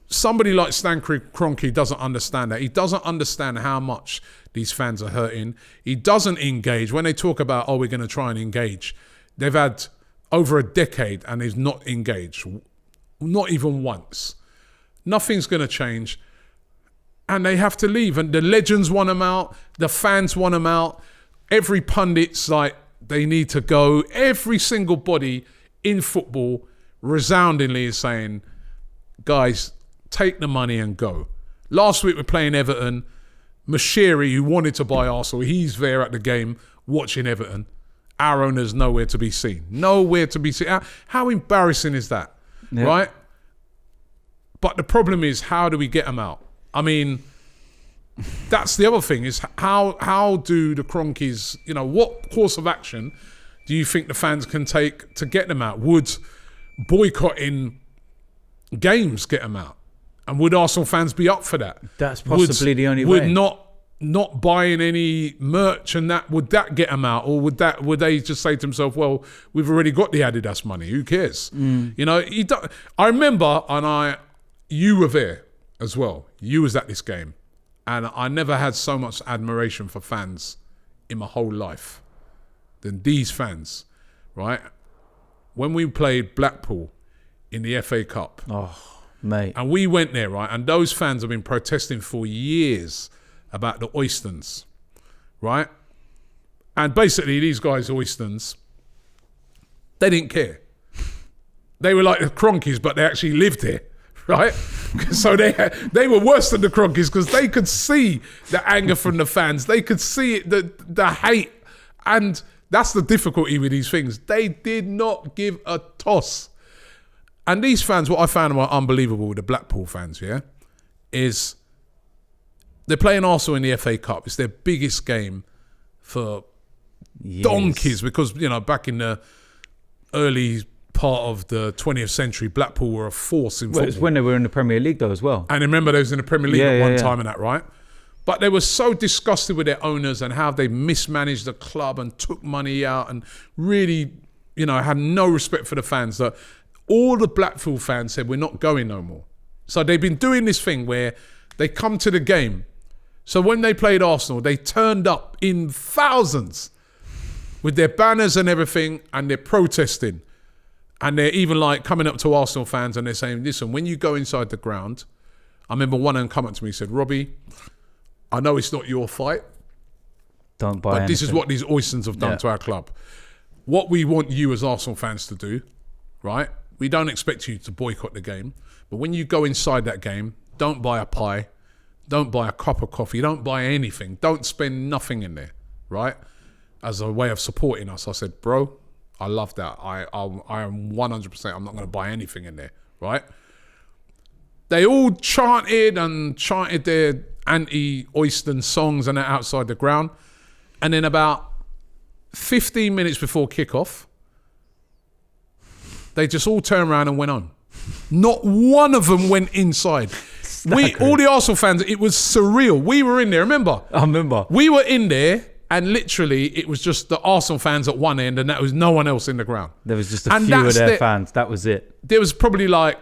Somebody like Stan Kroenke doesn't understand that. He doesn't understand how much these fans are hurting. He doesn't engage. When they talk about, we're going to try and engage, they've had over a decade and they've not engaged. Not even once. Nothing's going to change. And they have to leave. And the legends want them out. The fans want them out. Every pundit's like, they need to go. Every single body in football resoundingly is saying, guys, take the money and go. Last week we're playing Everton. Mashiri, who wanted to buy Arsenal, he's there at the game watching Everton. our owner's nowhere to be seen. Nowhere to be seen. How embarrassing is that, right? But the problem is, how do we get them out? I mean, that's the other thing, is how do the Kroenkes, what course of action do you think the fans can take to get them out? Would boycotting games get them out? And would Arsenal fans be up for that? That's possibly the only way. Would not buying any merch and that, would that get them out? Or would they just say to themselves, well, we've already got the Adidas money, who cares? I remember, and you were there as well. You was at this game. And I never had so much admiration for fans in my whole life than these fans, right? When we played Blackpool in the FA Cup. Oh, mate. And we went there, right? And those fans have been protesting for years about the Oystons, right? And basically, these guys, Oystons, they didn't care. They were like the Kroenkes, but they actually lived here, right? So they were worse than the Kroenkes because they could see the anger from the fans. They could see it, the hate. And that's the difficulty with these things. They did not give a toss. And these fans, what I found unbelievable with the Blackpool fans, is they're playing Arsenal in the FA Cup. It's their biggest game for donkeys because, back in the early part of the 20th century, Blackpool were a force in football. It's when they were in the Premier League though as well. And remember they was in the Premier League at one time and that, right? But they were so disgusted with their owners and how they mismanaged the club and took money out and really, had no respect for the fans, that all the Blackpool fans said, we're not going no more. So they've been doing this thing where they come to the game. So when they played Arsenal, they turned up in thousands with their banners and everything, and they're protesting. And they're even like coming up to Arsenal fans and they're saying, listen, when you go inside the ground, I remember one of them come up to me and said, Robbie, I know it's not your fight, don't buy but anything. this is what these Oystons have done to our club. What we want you as Arsenal fans to do, right? We don't expect you to boycott the game, but when you go inside that game, don't buy a pie, don't buy a cup of coffee, don't buy anything, don't spend nothing in there, right? As a way of supporting us. I said, bro, I love that. I am 100%, I'm not going to buy anything in there, right? They all chanted their anti-Oyston songs and that outside the ground. And then about 15 minutes before kickoff, they just all turned around and went on. Not one of them went inside. All the Arsenal fans, it was surreal. We were in there, remember? I remember. We were in there and literally it was just the Arsenal fans at one end and that was no one else in the ground. There was just a few of their fans. That was it. There was probably like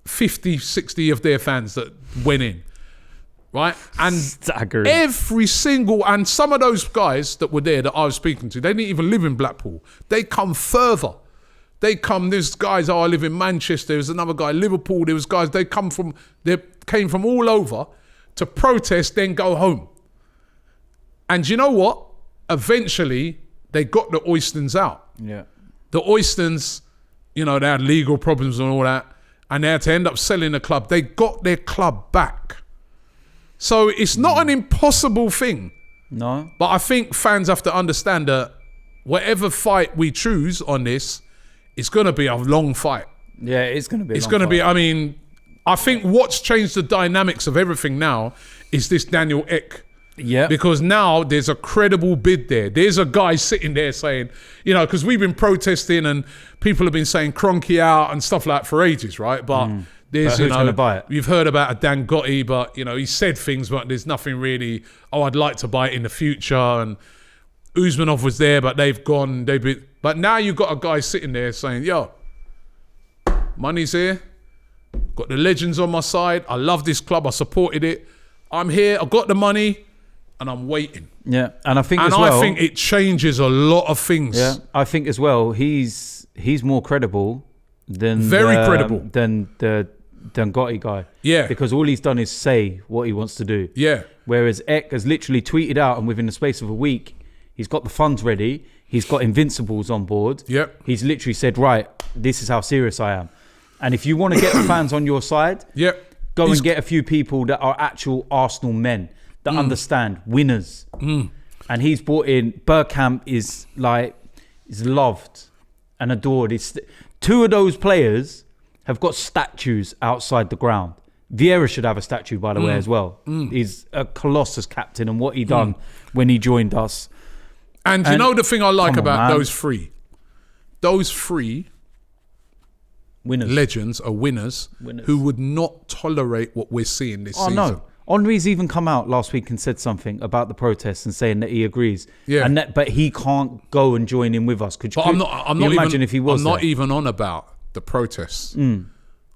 50, 60 of their fans that went in. Right? And staggering. Every single, and some of those guys that were there that I was speaking to, they didn't even live in Blackpool. They come further. There's guys, I live in Manchester, there's another guy, Liverpool, there was guys, they came from all over to protest, then go home. And you know what? Eventually, they got the Oystons out. Yeah. The Oystons, they had legal problems and all that, and they had to end up selling the club. They got their club back. So it's not an impossible thing. No. But I think fans have to understand that whatever fight we choose on this, it's going to be a long fight. Yeah, it's going to be. It's going to be, I think what's changed the dynamics of everything now is this Daniel Ek. Yeah. Because now there's a credible bid there. There's a guy sitting there saying, because we've been protesting and people have been saying Kroenke out and stuff like that for ages, right? But there's, who's going to buy it? You've heard about a Dan Gotti, but, he said things, but there's nothing really, I'd like to buy it in the future. And Usmanov was there, but they've gone. But now you've got a guy sitting there saying, yo, money's here. Got the legends on my side. I love this club. I supported it. I'm here. I got the money. And I'm waiting. Yeah, and I think I think it changes a lot of things. Yeah, I think as well, he's more credible than credible than the Gotti guy. Yeah, because all he's done is say what he wants to do. Yeah, whereas Ek has literally tweeted out, and within the space of a week, he's got the funds ready. He's got Invincibles on board. Yep. He's literally said, right, this is how serious I am. And if you want to get the fans on your side, go and get a few people that are actual Arsenal men. That understand winners. And he's brought in, Bergkamp is like, He's loved and adored. Two of those players have got statues outside the ground. Vieira should have a statue, by the way, as well. He's a Colossus captain, and what he done when he joined us. And you know the thing I like about those three? Those three winners. Legends are winners who would not tolerate what we're seeing this season. No. Henri's even come out last week and said something about the protests and saying that he agrees. Yeah. But he can't go and join in with us. I'm not imagine if he was I'm not even on about the protests.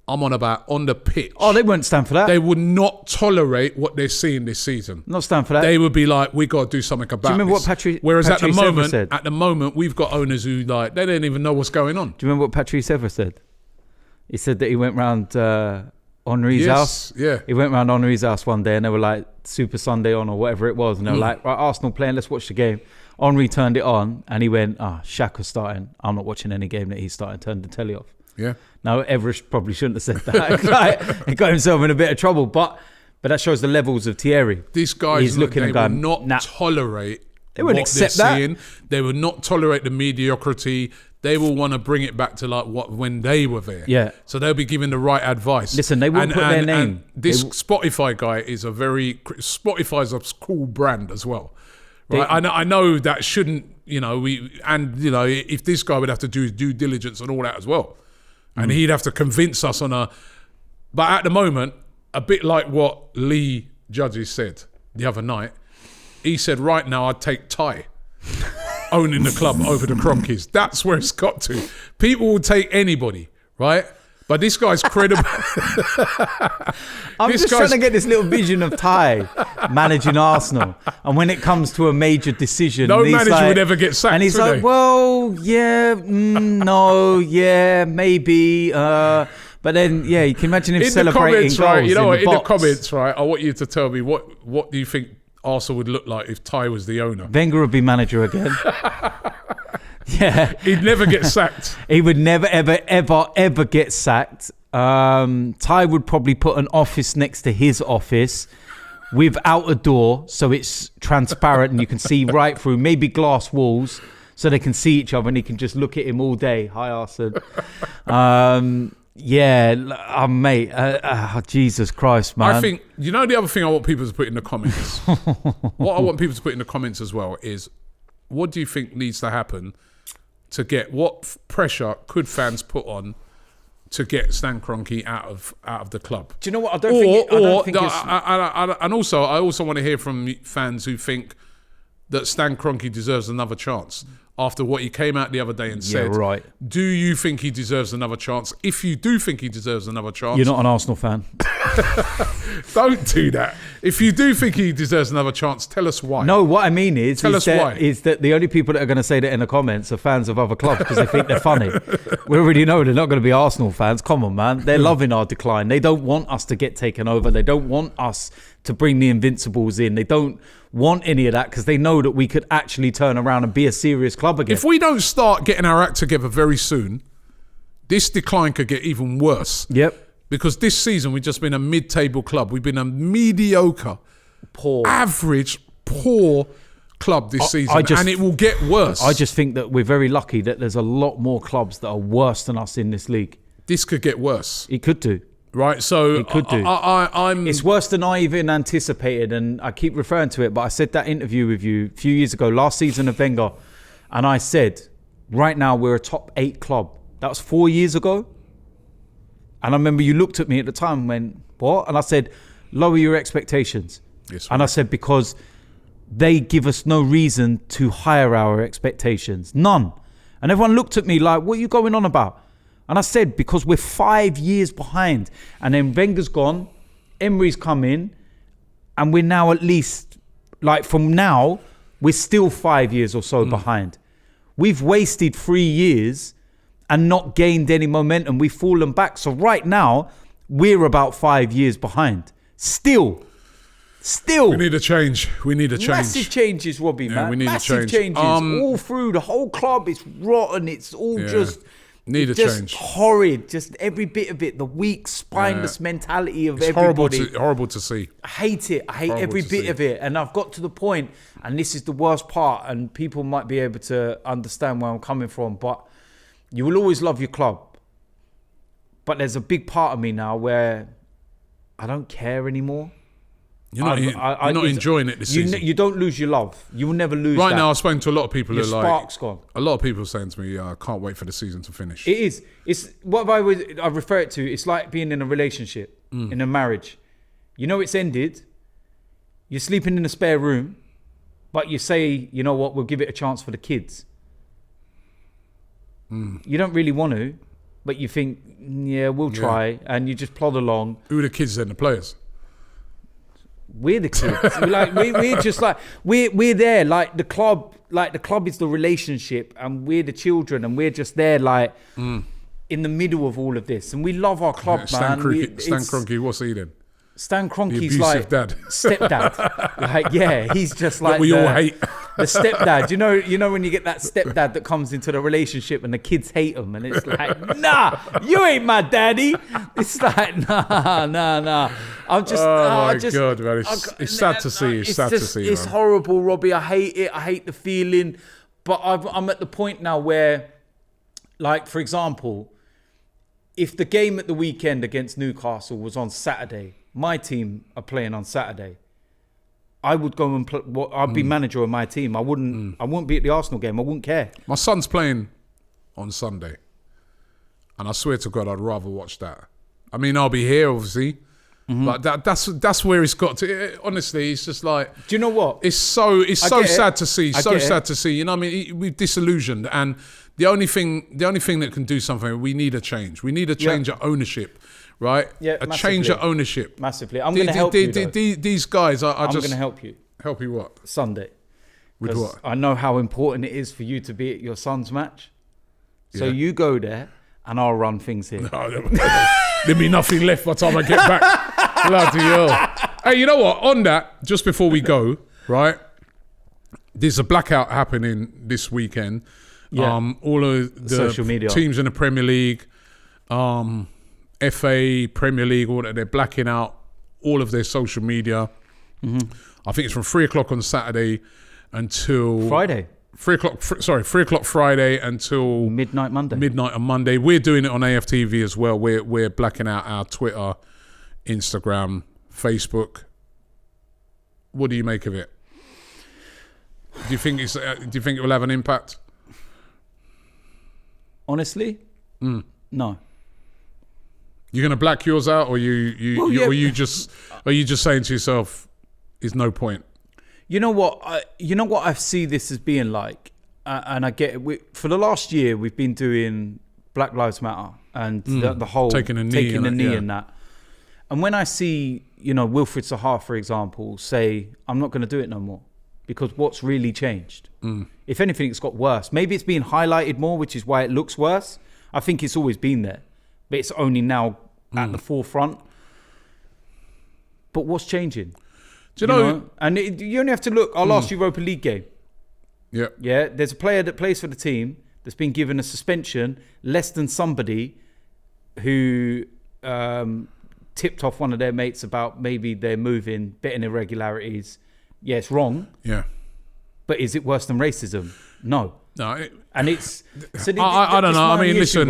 I'm on about on the pitch. Oh, they wouldn't stand for that. They would not tolerate what they're seeing this season. Not stand for that. They would be like, we got to do something about it. Do you remember this. what Patrice Whereas Patrice said? at the moment, we've got owners who they don't even know what's going on. Do you remember what Patrice Evra said? He said that he went round Henri's house. Yeah. He went round Henri's house one day and they were like Super Sunday on or whatever it was. And they were like, right, Arsenal playing, let's watch the game. Henri turned it on and he went, Xhaka's starting. I'm not watching any game that he's starting. Turned the telly off. Yeah. Now, Everest probably shouldn't have said that. He got himself in a bit of trouble. But that shows the levels of Thierry. These guys, they will not tolerate they wouldn't accept that. Seeing. They will not tolerate the mediocrity. They will want to bring it back to like when they were there. Yeah. So they'll be giving the right advice. Listen, they won't put their name. And this Spotify guy is Spotify's a cool brand as well. Right? I know that shouldn't, if this guy would have to do his due diligence and all that as well. And he'd have to convince us but at the moment, a bit like what Lee Judges said the other night, he said, right now I'd take Ty owning the club over the Kroenkes. That's where it's got to. People will take anybody, right? But this guy's credible. I'm just trying to get this little vision of Ty managing Arsenal. And when it comes to a major decision, no manager would ever get sacked. And he's like, well, yeah, no, yeah, maybe. But then, yeah, you can imagine him celebrating goals right? In the comments, right? I want you to tell me what do you think Arsenal would look like if Ty was the owner? Wenger would be manager again. Yeah, he'd never get sacked. He would never, ever get sacked. Ty would probably put an office next to his office without a door, so it's transparent and you can see right through. Maybe glass walls, so they can see each other and he can just look at him all day. Hi, Arsene. Mate. Jesus Christ, man. I think the other thing I want people to put in the comments. What I want people to put in the comments as well is, what do you think needs to happen to get what pressure could fans put on to get Stan Kroenke out of the club? Do you know what? I don't think it's... And also, I also want to hear from fans who think that Stan Kroenke deserves another chance after what he came out the other day and said. Yeah, right. Do you think he deserves another chance? If you do think he deserves another chance... You're not an Arsenal fan. Don't do that. If you do think he deserves another chance, tell us why. No, what I mean is why. Is that the only people that are going to say that in the comments are fans of other clubs because they think they're funny. We already know they're not going to be Arsenal fans. Come on, man. They're loving our decline. They don't want us to get taken over. They don't want us to bring the Invincibles in. They don't want any of that because they know that we could actually turn around and be a serious club again. If we don't start getting our act together very soon, this decline could get even worse. Yep. Because this season we've just been a mid-table club. We've been a mediocre, average, poor club this season, and it will get worse. I just think that we're very lucky that there's a lot more clubs that are worse than us in this league. This could get worse. It could do. Right, so it could do. It's worse than I even anticipated, and I keep referring to it, but I said that interview with you a few years ago, last season of Wenger, and I said, right now we're a top 8 club. That was 4 years ago. And I remember you looked at me at the time and went, what? And I said, lower your expectations. Yes, and I said, because they give us no reason to higher our expectations. None. And everyone looked at me like, what are you going on about? And I said, because we're 5 years behind. And then Wenger's gone, Emery's come in, and we're now at least, like from now, we're still 5 years or so behind. We've wasted 3 years and not gained any momentum. We've fallen back. So right now, we're about 5 years behind. Still. We need a change. Massive changes, Robbie, man. We need Massive a change. Changes all through the whole club. It's rotten. It's all just Need a just change. Horrid, just every bit of it. The weak, spineless mentality of everybody. Horrible to see. I hate it. I hate every bit of it. And I've got to the point, and this is the worst part, and people might be able to understand where I'm coming from, but you will always love your club. But there's a big part of me now where I don't care anymore. You're not enjoying it this season. You don't lose your love. You will never lose right that. now, I've spoken to a lot of people your who spark's gone. A lot of people are saying to me, I can't wait for the season to finish. It is. It's what I refer it to. It's like being in a relationship, in a marriage. You know it's ended. You're sleeping in a spare room, but you say, you know what, we'll give it a chance for the kids. You don't really want to, but you think, yeah, we'll try, and you just plod along. Who are the kids then? The players? We're the kids. we're just like we're there. Like the club is the relationship, and we're the children, and we're just there, like in the middle of all of this. And we love our club, Stan man. Kroenke, what's he then? Stan Kroenke's the like dad. stepdad. Like, yeah, he's just like that we all hate. The stepdad. You know when you get that stepdad that comes into the relationship and the kids hate him, and it's like, nah, you ain't my daddy. It's like, nah. I'm just. Oh my God, man! It's sad to see. It's sad to see. It's horrible, Robbie. I hate it. I hate the feeling. But I'm at the point now where, like, for example, if the game at the weekend against Newcastle was on Saturday, my team are playing on Saturday, I would go and play. I'd be manager of my team. I wouldn't be at the Arsenal game. I wouldn't care. My son's playing on Sunday, and I swear to God, I'd rather watch that. I mean, I'll be here, obviously, but that's where it's got to. Honestly, it's just like. Do you know what? It's so sad to see. So sad to see. You know, what I mean, we've disillusioned, and the only thing that can do something, we need a change. We need a change of ownership. Right? Yeah, a change of ownership. Massively. I'm going to help you, these guys, I'm going to help you. Help you what? Sunday. With what? I know how important it is for you to be at your son's match. So you go there, and I'll run things here. No, there'll be nothing left by the time I get back. Bloody hell. Hey, you know what? On that, just before we go, right? There's a blackout happening this weekend. Yeah. All of the social media teams in the Premier League, FA, Premier League, all that, they're blacking out all of their social media. I think it's from 3 o'clock on Saturday until Friday. 3 o'clock Friday until midnight on Monday. We're doing it on AFTV as well. We're blacking out our Twitter, Instagram, Facebook. What do you make of it? Do you think it will have an impact? Honestly, no. You're gonna black yours out, or are you just saying to yourself, "There's no point." You know what? I see this as being like, and I get it. For the last year, we've been doing Black Lives Matter and the whole taking a knee in that. And when I see, Wilfried Zaha, for example, say, "I'm not going to do it no more," because what's really changed? If anything, it's got worse. Maybe it's being highlighted more, which is why it looks worse. I think it's always been there, but it's only now at the forefront. But what's changing? Do you know? And you only have to look. Our last Europa League game. Yeah. Yeah. There's a player that plays for the team that's been given a suspension less than somebody who tipped off one of their mates about maybe they're moving, betting irregularities. Yeah, it's wrong. Yeah. But is it worse than racism? No. No. And it's... So I don't know. I mean, listen...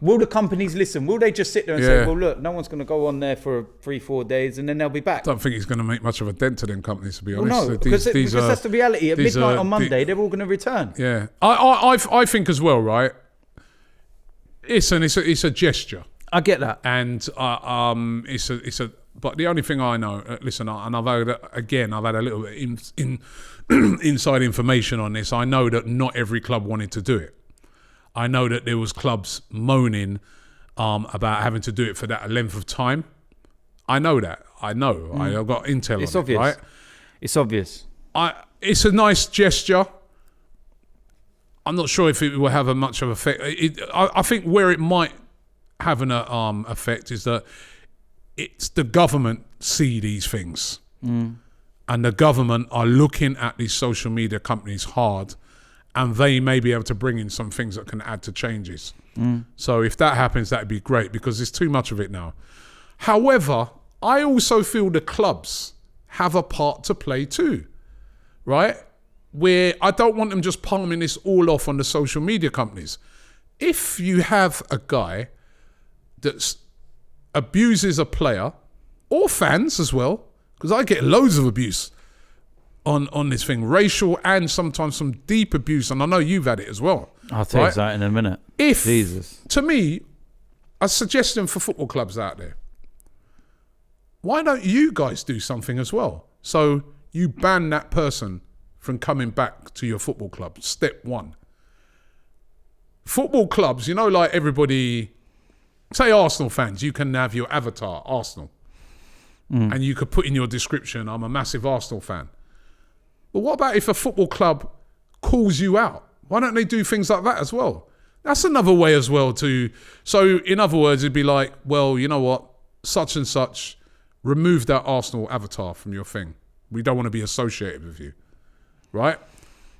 will the companies listen? Will they just sit there and say, well, look, no one's going to go on there for 3-4 days and then they'll be back? I don't think it's going to make much of a dent to them companies, to be honest. Well, no, because that's the reality. At midnight on Monday, they're all going to return. Yeah. I think as well, right? It's a gesture. I get that. And it's a... But the only thing I know, listen, and I've had a little bit inside information on this. I know that not every club wanted to do it. I know that there was clubs moaning about having to do it for that length of time. I know that. I've got intel. It's on obvious. It, right? It's obvious. It's a nice gesture. I'm not sure if it will have a much of effect. I think where it might have an effect is that it's the government see these things, and the government are looking at these social media companies hard, and they may be able to bring in some things that can add to changes. So if that happens, that'd be great, because there's too much of it now. However, I also feel the clubs have a part to play too, right? Where I don't want them just palming this all off on the social media companies. If you have a guy that abuses a player, or fans as well, because I get loads of abuse on this thing, racial and sometimes some deep abuse, and I know you've had it as well. I'll tell you that in a minute. To me, a suggestion for football clubs out there, why don't you guys do something as well? So you ban that person from coming back to your football club. Step one. Football clubs, like everybody, say Arsenal fans, you can have your avatar, Arsenal. And you could put in your description, I'm a massive Arsenal fan. But what about if a football club calls you out? Why don't they do things like that as well? That's another way as well to... So in other words, it'd be like, well, you know what? Such and such, remove that Arsenal avatar from your thing. We don't want to be associated with you. Right?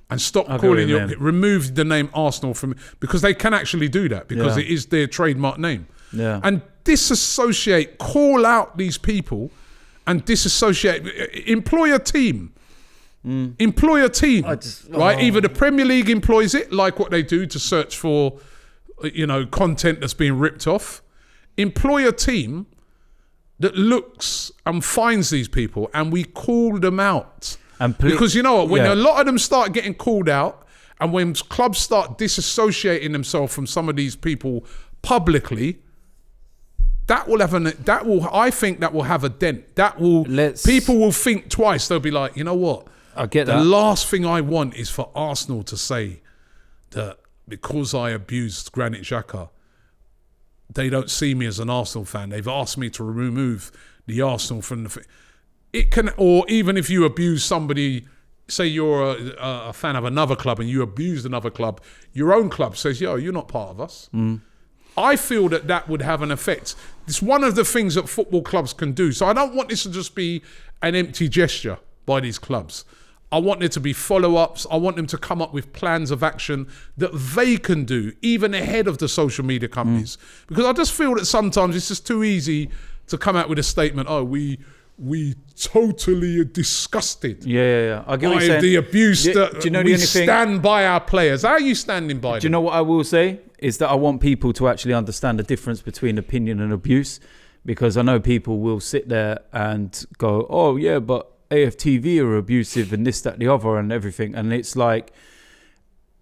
And stop calling you... Remove the name Arsenal from... Because they can actually do that, because it is their trademark name. Yeah. And disassociate, call out these people and disassociate. Employ a team. Employ a team, right? Either the Premier League employs it, like what they do to search for, content that's being ripped off. Employ a team that looks and finds these people, and we call them out. Because you know what? When a lot of them start getting called out, and when clubs start disassociating themselves from some of these people publicly, I think that will have a dent. People will think twice. They'll be like, you know what? I get that. The last thing I want is for Arsenal to say that because I abused Granit Xhaka, they don't see me as an Arsenal fan. They've asked me to remove the Arsenal from the... It can, or even if you abuse somebody, say you're a fan of another club and you abused another club, your own club says, yo, you're not part of us. I feel that would have an effect. It's one of the things that football clubs can do. So I don't want this to just be an empty gesture by these clubs. I want there to be follow-ups. I want them to come up with plans of action that they can do, even ahead of the social media companies. Because I just feel that sometimes it's just too easy to come out with a statement, oh, we totally are disgusted I get what you're saying. The abuse that do you know we the only thing, stand by our players. How are you standing by them? Do you know what I will say? Is that I want people to actually understand the difference between opinion and abuse. Because I know people will sit there and go, oh yeah, but AFTV are abusive and this, that, the other and everything. And it's like,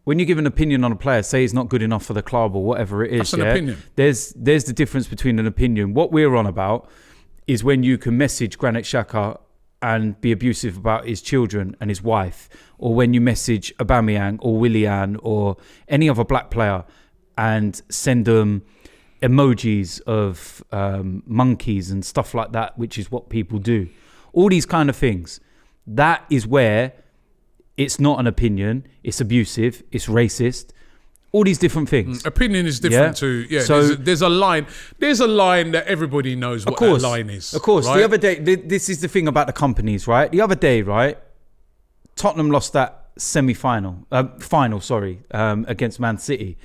when you give an opinion on a player, say he's not good enough for the club or whatever it is. That's an opinion. There's the difference between an opinion. What we're on about is when you can message Granit Xhaka and be abusive about his children and his wife, or when you message Aubameyang or Willian or any other black player and send them emojis of monkeys and stuff like that, which is what people do. All these kind of things. That is where it's not an opinion, it's abusive, it's racist. All these different things. Opinion is different too. Yeah, so there's a line. There's a line that everybody knows what that line is. Of course. Right? The other day, this is the thing about the companies, right? The other day, right, Tottenham lost that final, against Man City.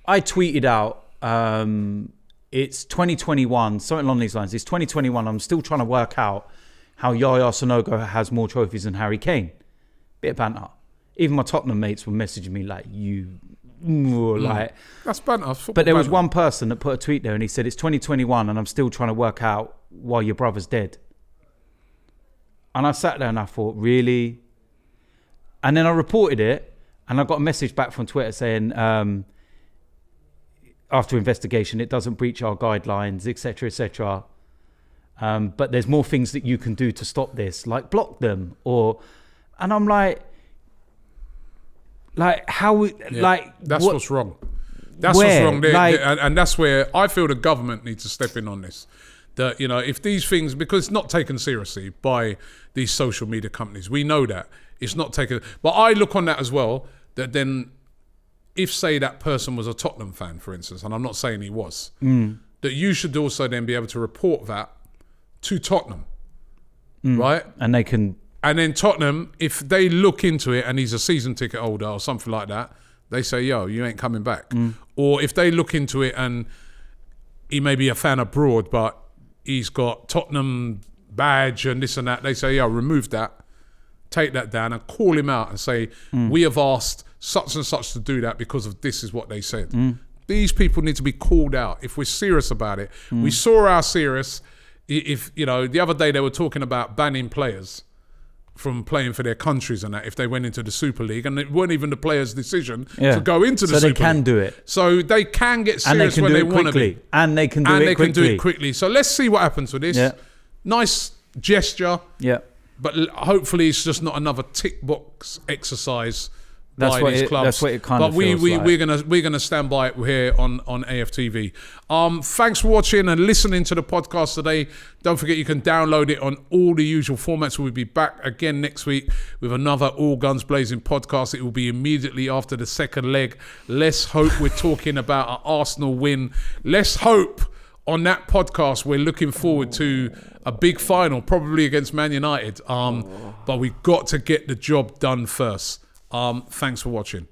I tweeted out, it's 2021, something along these lines. It's 2021. I'm still trying to work out how Yaya Sanogo has more trophies than Harry Kane. Bit of banter. Even my Tottenham mates were messaging me like, that's banter. But there was one person that put a tweet there and he said, it's 2021 and I'm still trying to work out why your brother's dead. And I sat there and I thought, really? And then I reported it and I got a message back from Twitter saying, after investigation, it doesn't breach our guidelines, etc., etc. But there's more things that you can do to stop this, like block them, and I'm like how, that's what's wrong. That's what's wrong there, and that's where I feel the government needs to step in on this. That if these things, because it's not taken seriously by these social media companies, we know that it's not taken. But I look on that as well. That then, if say that person was a Tottenham fan, for instance, and I'm not saying he was, that you should also then be able to report that to Tottenham, right? And they can And then Tottenham, if they look into it and he's a season ticket holder or something like that, they say, yo, you ain't coming back. Or if they look into it and he may be a fan abroad, but he's got Tottenham badge and this and that, they say, yo, remove that, take that down and call him out and say, we have asked such and such to do that because of this is what they said. These people need to be called out if we're serious about it. We saw our serious. If, you know, the other day they were talking about banning players from playing for their countries and that if they went into the Super League, and it weren't even the players' decision to go into the Super League. So they can do it. So they can get serious when they want to be. And they can do it quickly. So let's see what happens with this. Yeah. Nice gesture. Yeah. But hopefully it's just not another tick box exercise by these clubs. That's what it kind of feels like. We're gonna stand by it here on AFTV. Thanks for watching and listening to the podcast today. Don't forget you can download it on all the usual formats. We'll be back again next week with another All Guns Blazing podcast. It will be immediately after the second leg. Let's hope we're talking about an Arsenal win. Let's hope on that podcast we're looking forward to a big final, probably against Man United. But we've got to get the job done first. Thanks for watching.